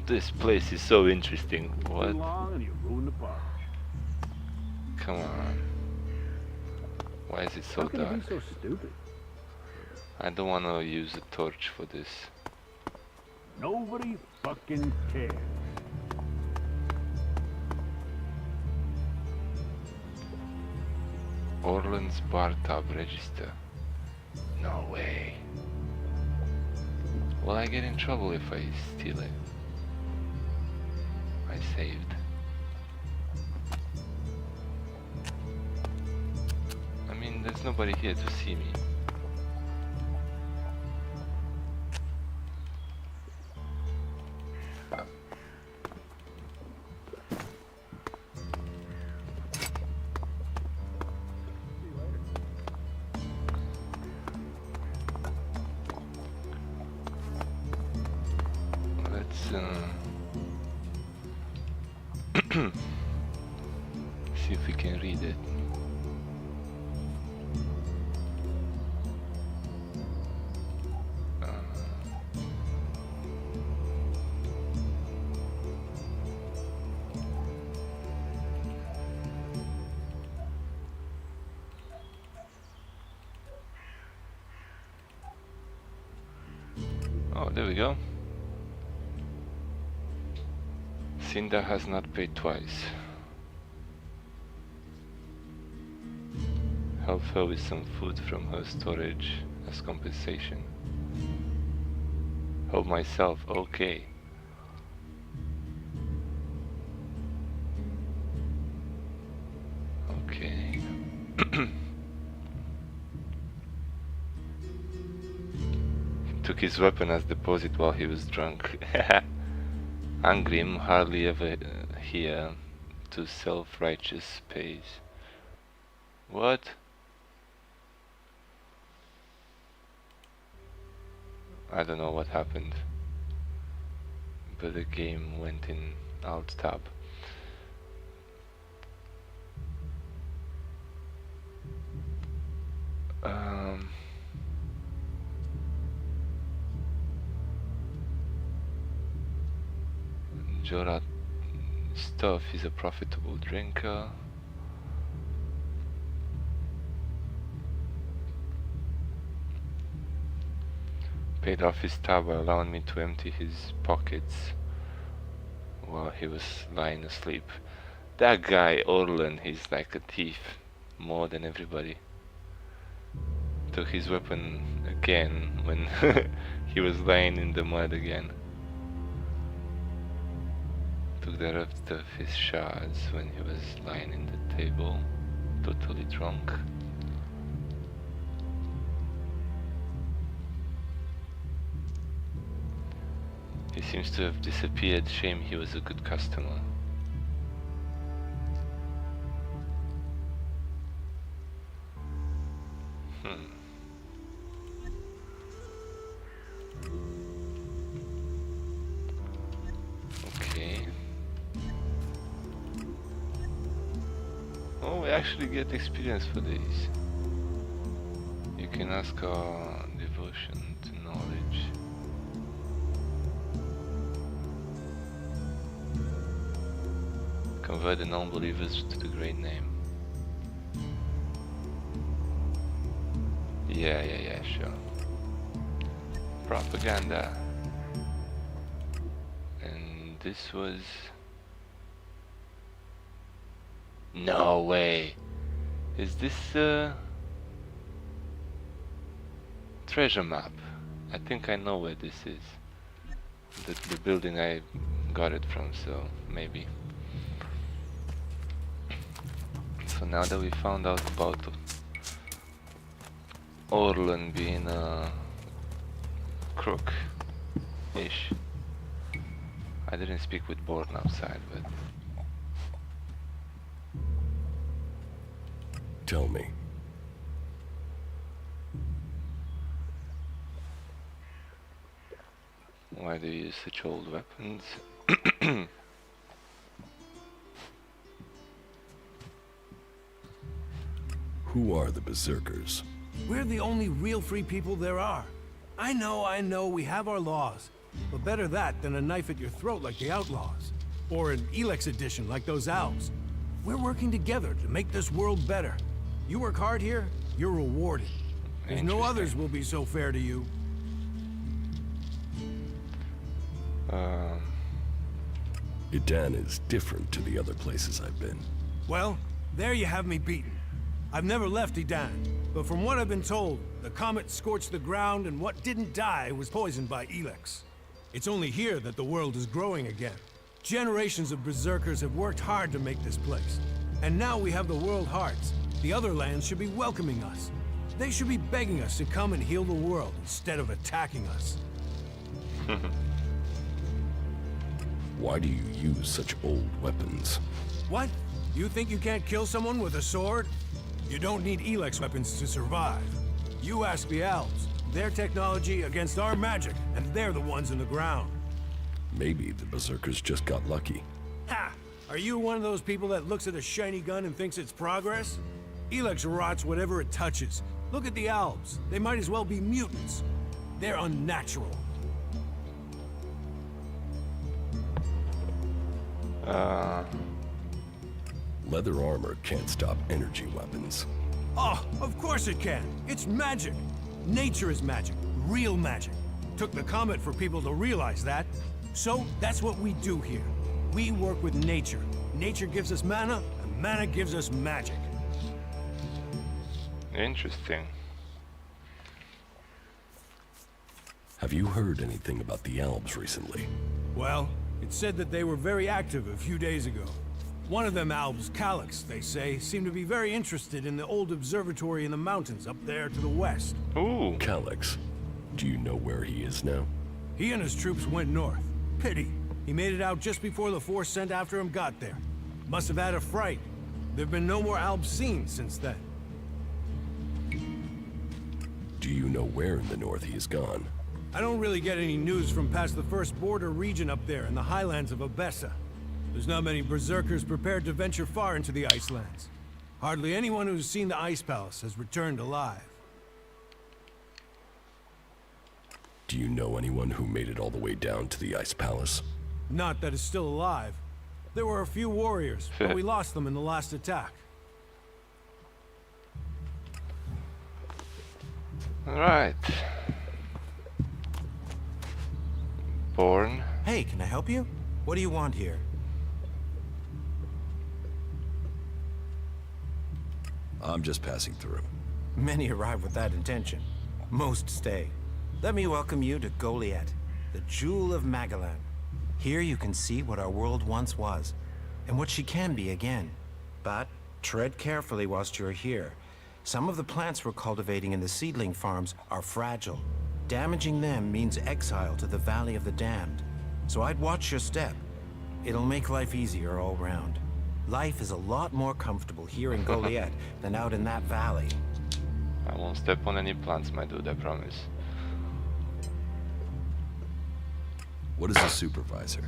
This place is so interesting. What? Come on. Why is it so dark? How can it be so stupid? I don't want to use a torch for this. Nobody fucking cares. Orland's bar tab register. No way. Will I get in trouble if I steal it? I saved. I mean, there's nobody here to see me. See if we can read it. Oh, there we go. Cinda has not paid twice. Help her with some food from her storage as compensation. Help myself, okay. Okay. Took his weapon as deposit while he was drunk. Angrim hardly ever here to self-righteous pays. What? I don't know what happened, but the game went in alt tab. Jorah Stuff is a profitable drinker. Paid off his tab by allowing me to empty his pockets while he was lying asleep. That guy Orlan, he's like a thief more than everybody. Took his weapon again when he was lying in the mud again. Took took the rest of his shards when he was lying in the table, totally drunk. He seems to have disappeared. Shame, he was a good customer. Okay. Oh, we actually get experience for these. You can ask our devotion to knowledge. Convert the non-believers to the great name. Yeah, sure. Propaganda. And this was... No way! Is this a treasure map? I think I know where this is. The building I got it from, so maybe. So now that we found out about Orlan being a crook-ish. I didn't speak with Born outside, but... Tell me. Why do you use such old weapons? Who are the Berserkers? We're the only real free people there are. I know, we have our laws. But better that than a knife at your throat like the outlaws. Or an Elex edition like those elves. We're working together to make this world better. You work hard here, you're rewarded. Because no others will be so fair to you. Idan is different to the other places I've been. Well, there you have me beaten. I've never left Idan, but from what I've been told, the comet scorched the ground and what didn't die was poisoned by Elex. It's only here that the world is growing again. Generations of Berserkers have worked hard to make this place. And now we have the World Hearts. The other lands should be welcoming us. They should be begging us to come and heal the world instead of attacking us. Why do you use such old weapons? What? You think you can't kill someone with a sword? You don't need Elex weapons to survive. You ask the elves. Their technology against our magic, and they're the ones in the ground. Maybe the Berserkers just got lucky. Ha! Are you one of those people that looks at a shiny gun and thinks it's progress? Elex rots whatever it touches. Look at the elves. They might as well be mutants. They're unnatural. Leather armor can't stop energy weapons. Oh, of course it can. It's magic. Nature is magic. Real magic. Took the comet for people to realize that. So, that's what we do here. We work with nature. Nature gives us mana, and mana gives us magic. Interesting. Have you heard anything about the elves recently? Well, it's said that they were very active a few days ago. One of them elves, Elex, they say, seemed to be very interested in the old observatory in the mountains up there to the west. Ooh. Elex. Do you know where he is now? He and his troops went north. Pity. He made it out just before the force sent after him got there. Must have had a fright. There've been no more elves seen since then. Do you know where in the north he is gone? I don't really get any news from past the first border region up there in the highlands of Abessa. There's not many Berserkers prepared to venture far into the Icelands. Hardly anyone who's seen the Ice Palace has returned alive. Do you know anyone who made it all the way down to the Ice Palace? Not that is still alive. There were a few warriors, but we lost them in the last attack. Alright. Born. Hey, can I help you? What do you want here? I'm just passing through. Many arrive with that intention. Most stay. Let me welcome you to Goliet, the Jewel of Magellan. Here you can see what our world once was, and what she can be again. But tread carefully whilst you're here. Some of the plants we're cultivating in the seedling farms are fragile. Damaging them means exile to the Valley of the Damned. So I'd watch your step. It'll make life easier all round. Life is a lot more comfortable here in Goliet than out in that valley. I won't step on any plants, my dude, I promise. What is a supervisor?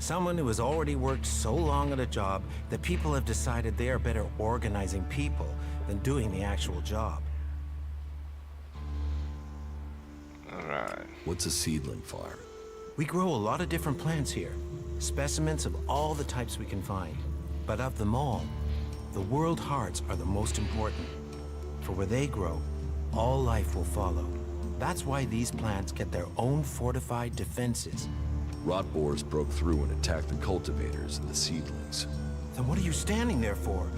Someone who has already worked so long at a job that people have decided they are better organizing people than doing the actual job. Alright. What's a seedling farm? We grow a lot of different plants here. Specimens of all the types we can find. But of them all, the world hearts are the most important. For where they grow, all life will follow. That's why these plants get their own fortified defenses. Rot boars broke through and attacked the cultivators and the seedlings. Then what are you standing there for?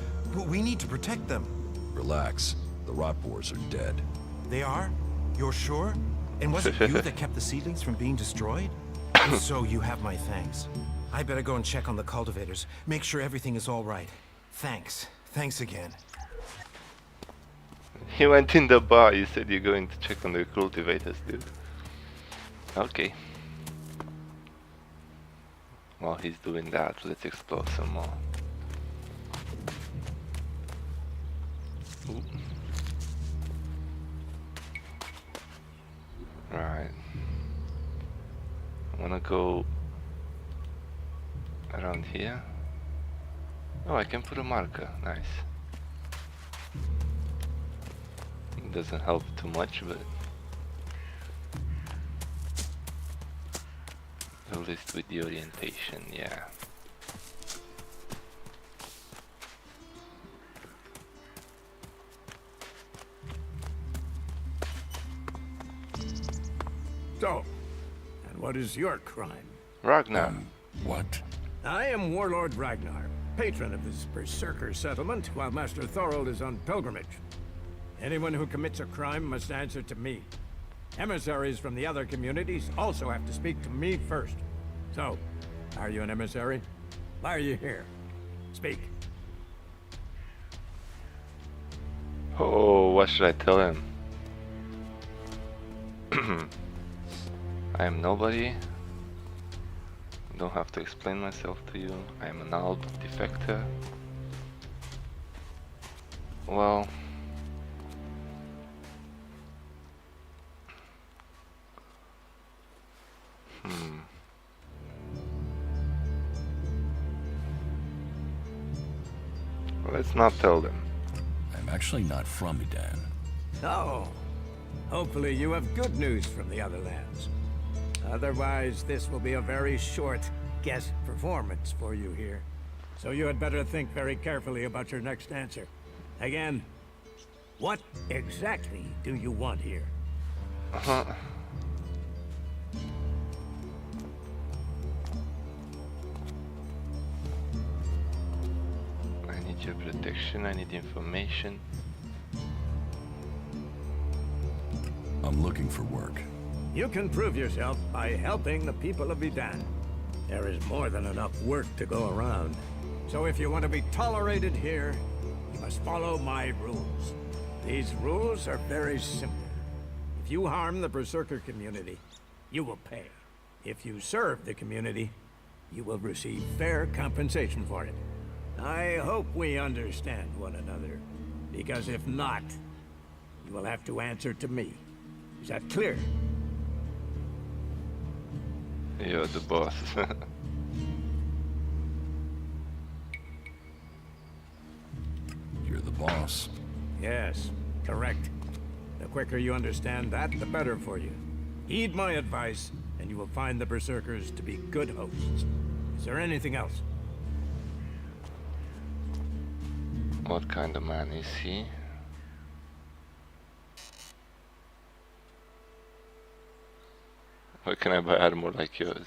We need to protect them. Relax. The rot boars are dead. They are? You're sure? And was it you that kept the seedlings from being destroyed? If so, you have my thanks. I better go and check on the cultivators. Make sure everything is all right. Thanks. Thanks again. He went in the bar, you said you're going to check on the cultivators, dude. Okay. While he's doing that, let's explore some more. Ooh. Right. I wanna go around here. Oh, I can put a marker. Nice. It doesn't help too much, but at least with the orientation, yeah. So, and what is your crime? Ragnar. What? I am Warlord Ragnar, patron of this Berserker settlement, while Master Thorold is on pilgrimage. Anyone who commits a crime must answer to me. Emissaries from the other communities also have to speak to me first. So, are you an emissary? Why are you here? Speak. Oh, what should I tell him? I am nobody. Don't have to explain myself to you. I am an Alb defector. Well, let's not tell them. I'm actually not from Edan. Oh, hopefully you have good news from the other lands. Otherwise, this will be a very short guest performance for you here. So you had better think very carefully about your next answer. Again, what exactly do you want here? I need your protection, I need information. I'm looking for work. You can prove yourself by helping the people of Edan. There is more than enough work to go around. So if you want to be tolerated here, you must follow my rules. These rules are very simple. If you harm the Berserker community, you will pay. If you serve the community, you will receive fair compensation for it. I hope we understand one another, because if not, you will have to answer to me. Is that clear? You're the boss. You're the boss. Yes, correct. The quicker you understand that, the better for you. Heed my advice, and you will find the Berserkers to be good hosts. Is there anything else? What kind of man is he? Where can I buy armor like yours?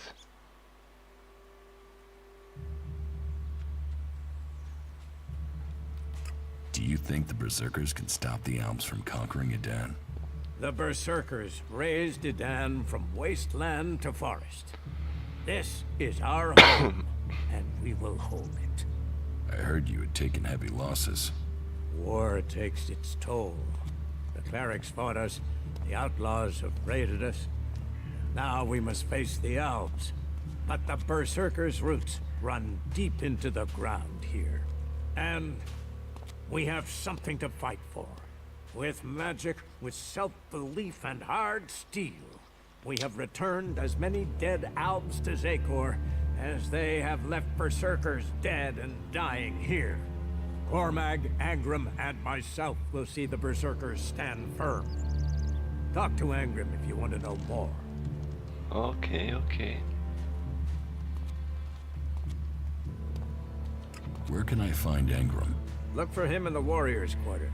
Do you think the Berserkers can stop the Alps from conquering Edan? The Berserkers raised Edan from wasteland to forest. This is our home, and we will hold it. I heard you had taken heavy losses. War takes its toll. The clerics fought us, the outlaws have raided us. Now we must face the elves. But the Berserkers' roots run deep into the ground here. And we have something to fight for. With magic, with self-belief and hard steel, we have returned as many dead Alps to Zakor as they have left Berserkers dead and dying here. Cormag, Angram, and myself will see the Berserkers stand firm. Talk to Angram if you want to know more. Okay, okay. Where can I find Engram? Look for him in the Warriors' Quarter,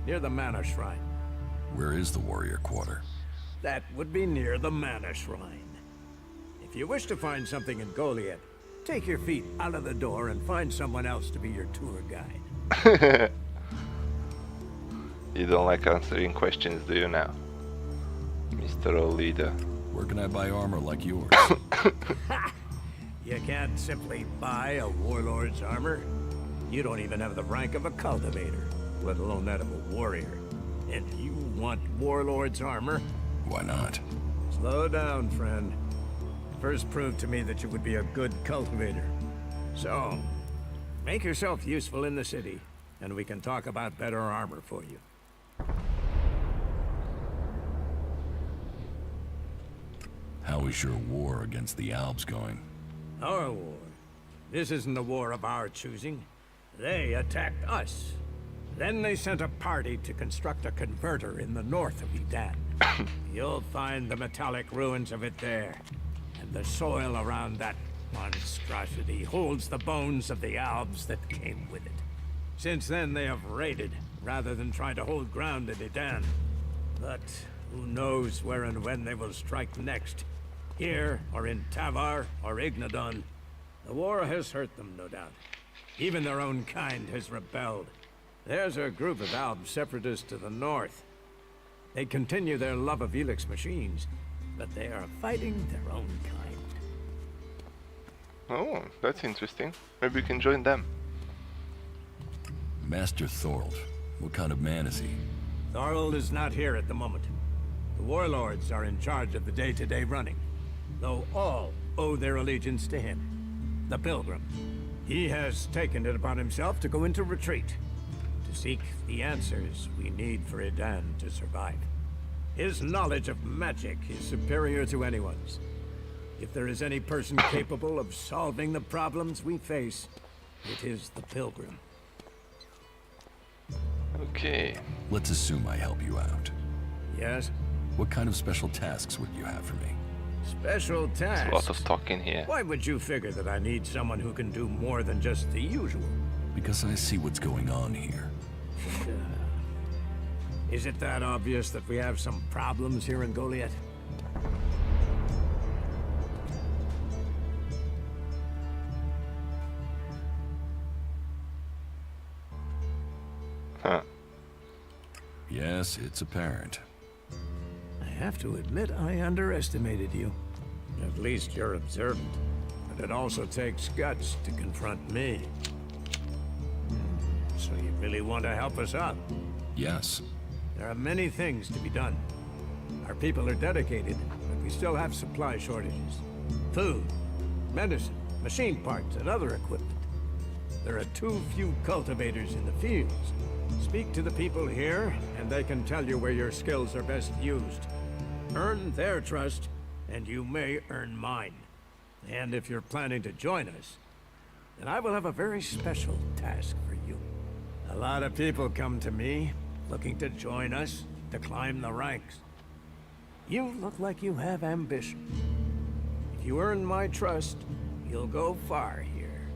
near the Mana Shrine. Where is the Warrior Quarter? That would be near the Mana Shrine. If you wish to find something in Goliet, take your feet out of the door and find someone else to be your tour guide. You don't like answering questions, do you now? Mr. Old Leader. Where can I buy armor like yours? You can't simply buy a warlord's armor. You don't even have the rank of a cultivator, let alone that of a warrior. And you want warlord's armor? Why not? Slow down, friend. First prove to me that you would be a good cultivator. So, make yourself useful in the city, and we can talk about better armor for you. How is your war against the Alps going? Our war? This isn't a war of our choosing. They attacked us. Then they sent a party to construct a converter in the north of Edan. You'll find the metallic ruins of it there. And the soil around that monstrosity holds the bones of the Alps that came with it. Since then they have raided, rather than trying to hold ground in Edan. But who knows where and when they will strike next. Here, or in Tavar, or Ignadon. The war has hurt them, no doubt. Even their own kind has rebelled. There's a group of Alb separatists to the north. They continue their love of Elex machines, but they are fighting their own kind. Oh, that's interesting. Maybe we can join them. Master Thorold. What kind of man is he? Thorold is not here at the moment. The warlords are in charge of the day-to-day running, though all owe their allegiance to him, the Pilgrim. He has taken it upon himself to go into retreat, to seek the answers we need for Edan to survive. His knowledge of magic is superior to anyone's. If there is any person capable of solving the problems we face, it is the Pilgrim. Okay. Let's assume I help you out. Yes? What kind of special tasks would you have for me? Special tasks? There's a lot of talking here. Why would you figure that I need someone who can do more than just the usual? Because I see what's going on here. Is it that obvious that we have some problems here in Goliet? Huh. Yes, it's apparent. I have to admit I underestimated you. At least you're observant. But it also takes guts to confront me. So you really want to help us out? Yes. There are many things to be done. Our people are dedicated, but we still have supply shortages. Food, medicine, machine parts, and other equipment. There are too few cultivators in the fields. Speak to the people here, and they can tell you where your skills are best used. Earn their trust, and you may earn mine. And if you're planning to join us, then I will have a very special task for you. A lot of people come to me, looking to join us, to climb the ranks. You look like you have ambition. If you earn my trust, you'll go far here.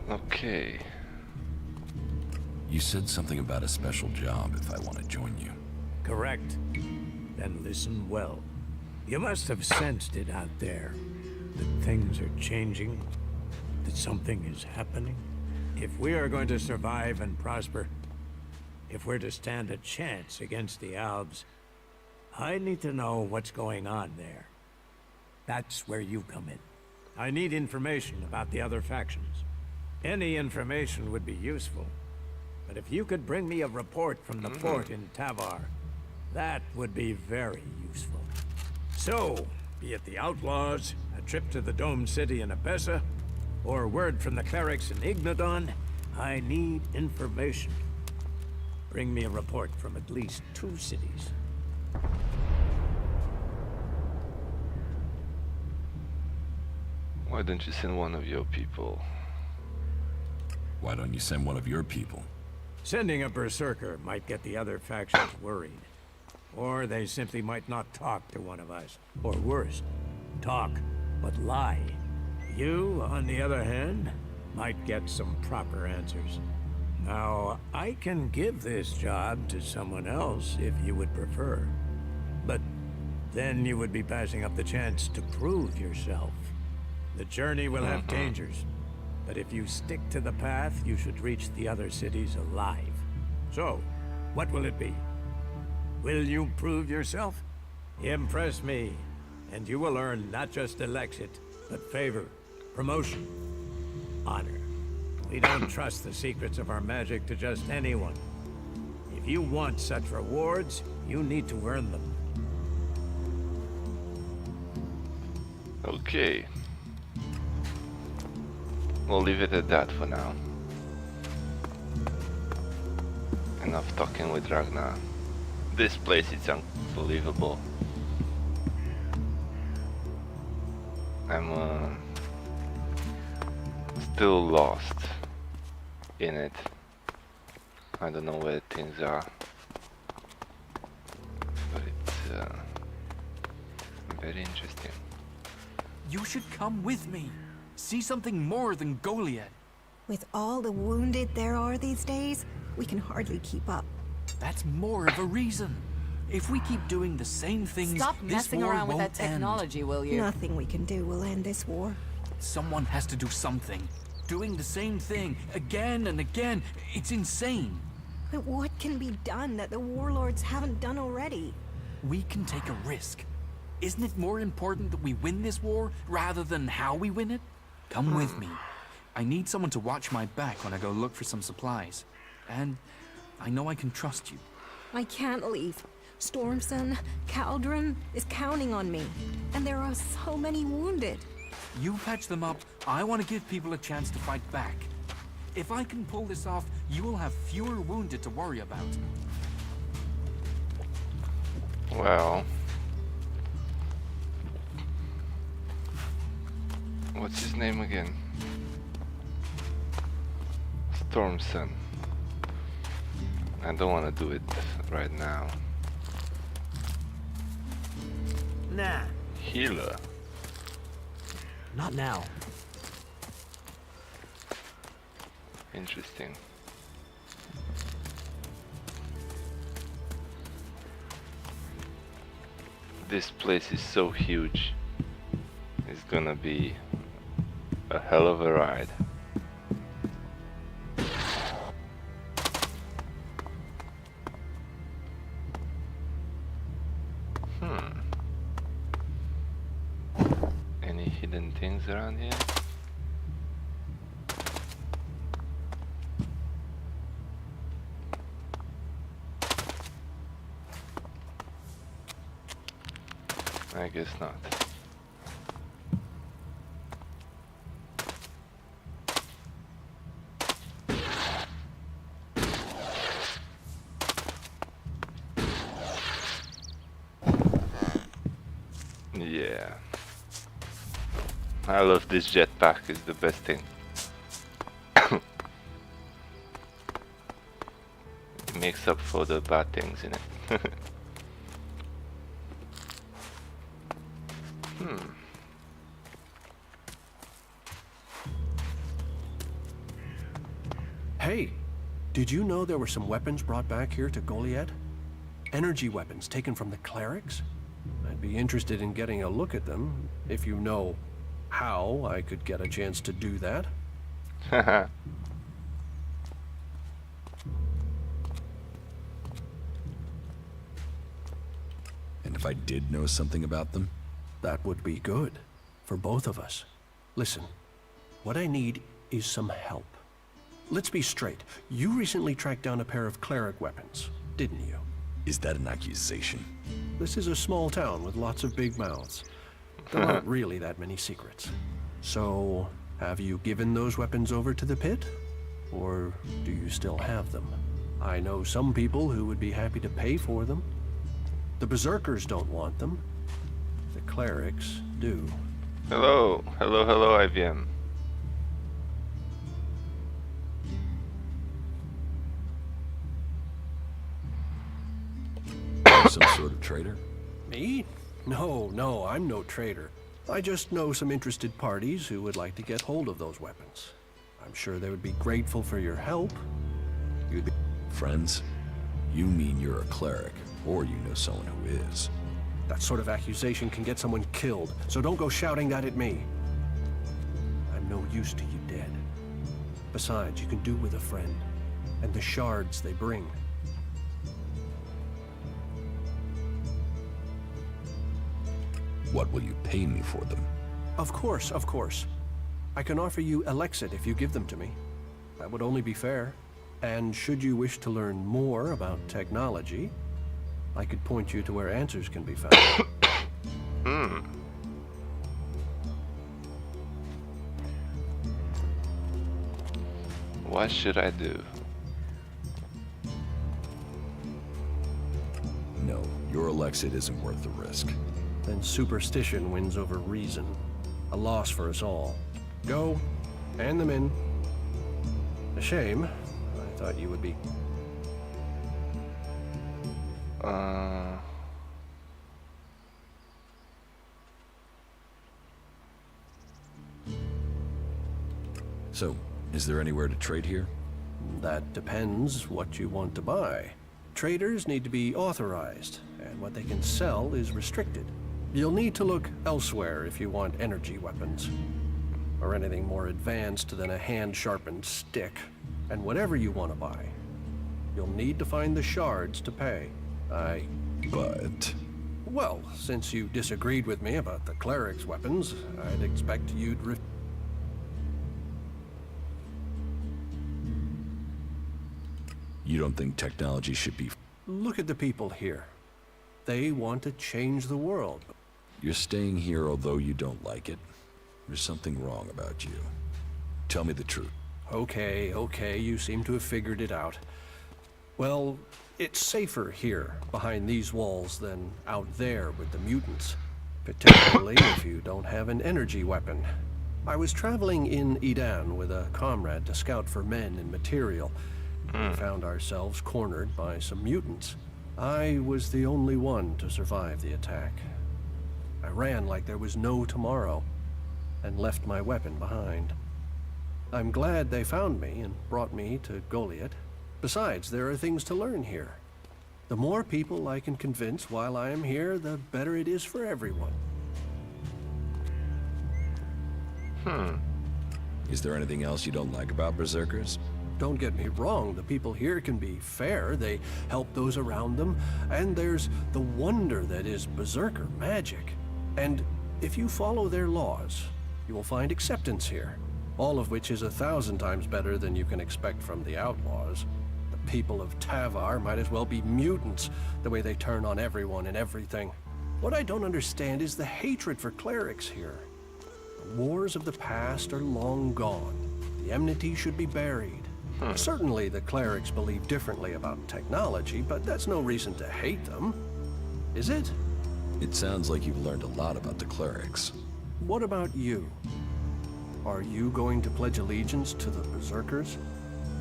Okay. You said something about a special job if I want to join you. Correct. Then listen well. You must have sensed it out there. That things are changing. That something is happening. If we are going to survive and prosper, if we're to stand a chance against the Albs, I need to know what's going on there. That's where you come in. I need information about the other factions. Any information would be useful. But if you could bring me a report from the port in Tavar, that would be very useful. So, be it the Outlaws, a trip to the Domed City in Abessa, or word from the clerics in Ignodon, I need information. Bring me a report from at least 2 cities. Why don't you send one of your people? Why don't you send one of your people? Sending a Berserker might get the other factions worried. Or they simply might not talk to one of us. Or worse, talk, but lie. You, on the other hand, might get some proper answers. Now, I can give this job to someone else if you would prefer. But then you would be passing up the chance to prove yourself. The journey will have dangers, but if you stick to the path, you should reach the other cities alive. So, what will it be? Will you prove yourself? Impress me, and you will earn not just Elexit, but favor, promotion, honor. We don't trust the secrets of our magic to just anyone. If you want such rewards, you need to earn them. Okay. We'll leave it at that for now. Enough talking with Ragnar. This place is unbelievable. I'm still lost in it. I don't know where things are, but it's very interesting. You should come with me. See something more than Goliet. With all the wounded there are these days, we can hardly keep up. That's more of a reason. If we keep doing the same things, Stop this messing war around with won't that technology, will you? Nothing we can do will end this war. Someone has to do something. Doing the same thing again and again, it's insane. But what can be done that the warlords haven't done already? We can take a risk. Isn't it more important that we win this war rather than how we win it? Come with me. I need someone to watch my back when I go look for some supplies. And I know I can trust you. I can't leave. Stormson, Caldron is counting on me. And there are so many wounded. You patch them up. I want to give people a chance to fight back. If I can pull this off, you will have fewer wounded to worry about. Well, what's his name again? Stormson. I don't want to do it right now. Nah. Healer. Not now. Interesting. This place is so huge. It's gonna be a hell of a ride. Any hidden things around here? I guess not. Yeah. I love this jetpack, it's the best thing. It makes up for the bad things in it. Hey, did you know there were some weapons brought back here to Goliet? Energy weapons taken from the clerics? I'd be interested in getting a look at them, if you know how I could get a chance to do that. And if I did know something about them? That would be good. For both of us. Listen, what I need is some help. Let's be straight. You recently tracked down a pair of cleric weapons, didn't you? Is that an accusation? This is a small town with lots of big mouths. There aren't really that many secrets. So, have you given those weapons over to the pit? Or do you still have them? I know some people who would be happy to pay for them. The Berserkers don't want them. The clerics do. Hello, hello, hello, IBM. Some sort of traitor? Me? No, I'm no traitor. I just know some interested parties who would like to get hold of those weapons. I'm sure they would be grateful for your help. You'd be friends? You mean you're a cleric, or you know someone who is. That sort of accusation can get someone killed, so don't go shouting that at me. I'm no use to you dead. Besides, you can do with a friend, and the shards they bring. What will you pay me for them? Of course. I can offer you Elex if you give them to me. That would only be fair. And should you wish to learn more about technology, I could point you to where answers can be found. What should I do? No, your Alexid isn't worth the risk. Then superstition wins over reason. A loss for us all. Go, hand them in. A shame. I thought you would be... So, is there anywhere to trade here? That depends what you want to buy. Traders need to be authorized, and what they can sell is restricted. You'll need to look elsewhere if you want energy weapons, or anything more advanced than a hand-sharpened stick. And whatever you want to buy, you'll need to find the shards to pay. But... Well, since you disagreed with me about the cleric's weapons, I'd expect you'd You don't think technology should be... Look at the people here. They want to change the world. You're staying here although you don't like it. There's something wrong about you. Tell me the truth. Okay, you seem to have figured it out. Well, it's safer here, behind these walls, than out there with the mutants. Particularly if you don't have an energy weapon. I was traveling in Edan with a comrade to scout for men and material. We found ourselves cornered by some mutants. I was the only one to survive the attack. I ran like there was no tomorrow, and left my weapon behind. I'm glad they found me and brought me to Goliet. Besides, there are things to learn here. The more people I can convince while I am here, the better it is for everyone. Is there anything else you don't like about Berserkers? Don't get me wrong, the people here can be fair. They help those around them, and there's the wonder that is Berserker magic. And if you follow their laws, you will find acceptance here. All of which is 1,000 times better than you can expect from the outlaws. The people of Tavar might as well be mutants, the way they turn on everyone and everything. What I don't understand is the hatred for clerics here. The wars of the past are long gone. The enmity should be buried. Certainly the clerics believe differently about technology, but that's no reason to hate them. Is it? It sounds like you've learned a lot about the clerics. What about you? Are you going to pledge allegiance to the Berserkers?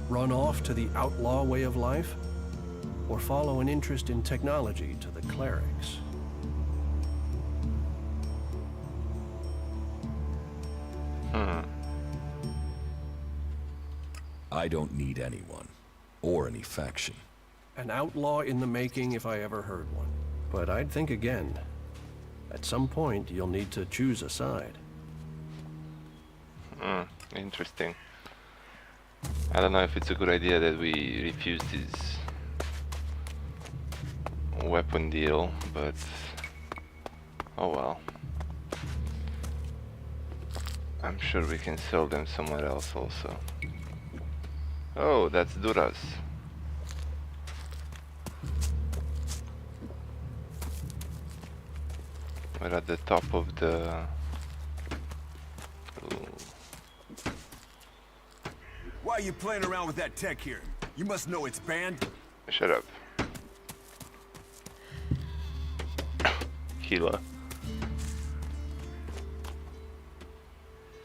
Run off to the outlaw way of life? Or follow an interest in technology to the clerics? I don't need anyone, or any faction. An outlaw in the making if I ever heard one. But I'd think again. At some point, you'll need to choose a side. Interesting. I don't know if it's a good idea that we refuse this weapon deal, but Oh well. I'm sure we can sell them somewhere else also. Oh, that's Duras. We're at the top of the... Ooh. Why are you playing around with that tech here? You must know it's banned. Shut up. Healer.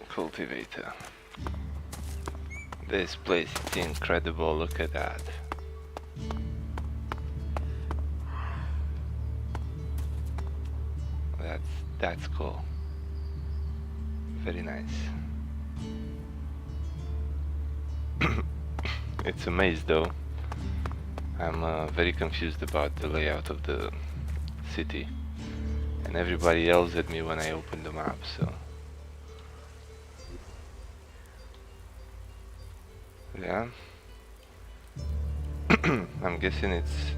Cultivator. This place is incredible, look at that. That's cool. Very nice. It's a maze though. I'm very confused about the layout of the city. And everybody yells at me when I open the map, so... Yeah. I'm guessing it's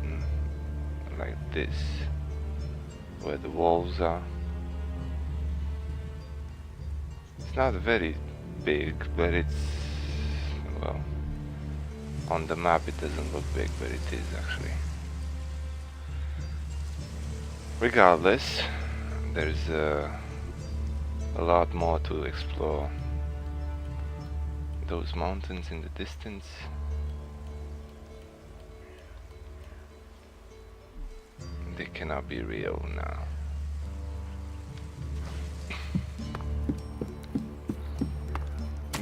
like this, where the walls are. It's not very big, but it's, well, on the map it doesn't look big, but it is actually. Regardless, there's a lot more to explore. Those mountains in the distance. They cannot be real now.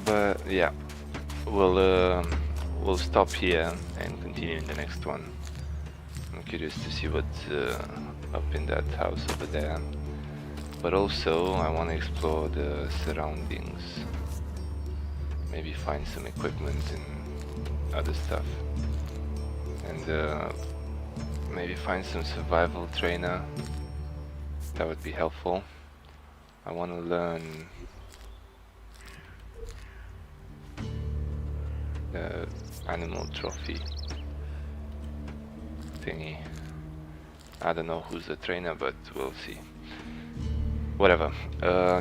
But yeah, we'll stop here and continue in the next one. I'm curious to see what's up in that house over there. But also I want to explore the surroundings. Maybe find some equipment and other stuff. And maybe find some survival trainer. That would be helpful. I want to learn the animal trophy thingy. I don't know who's the trainer, but we'll see. Whatever.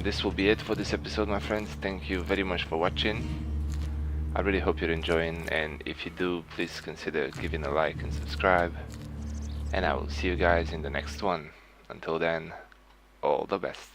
This will be it for this episode, my friends. Thank you very much for watching. I really hope you're enjoying, and if you do, please consider giving a like and subscribe. And I will see you guys in the next one. Until then, all the best.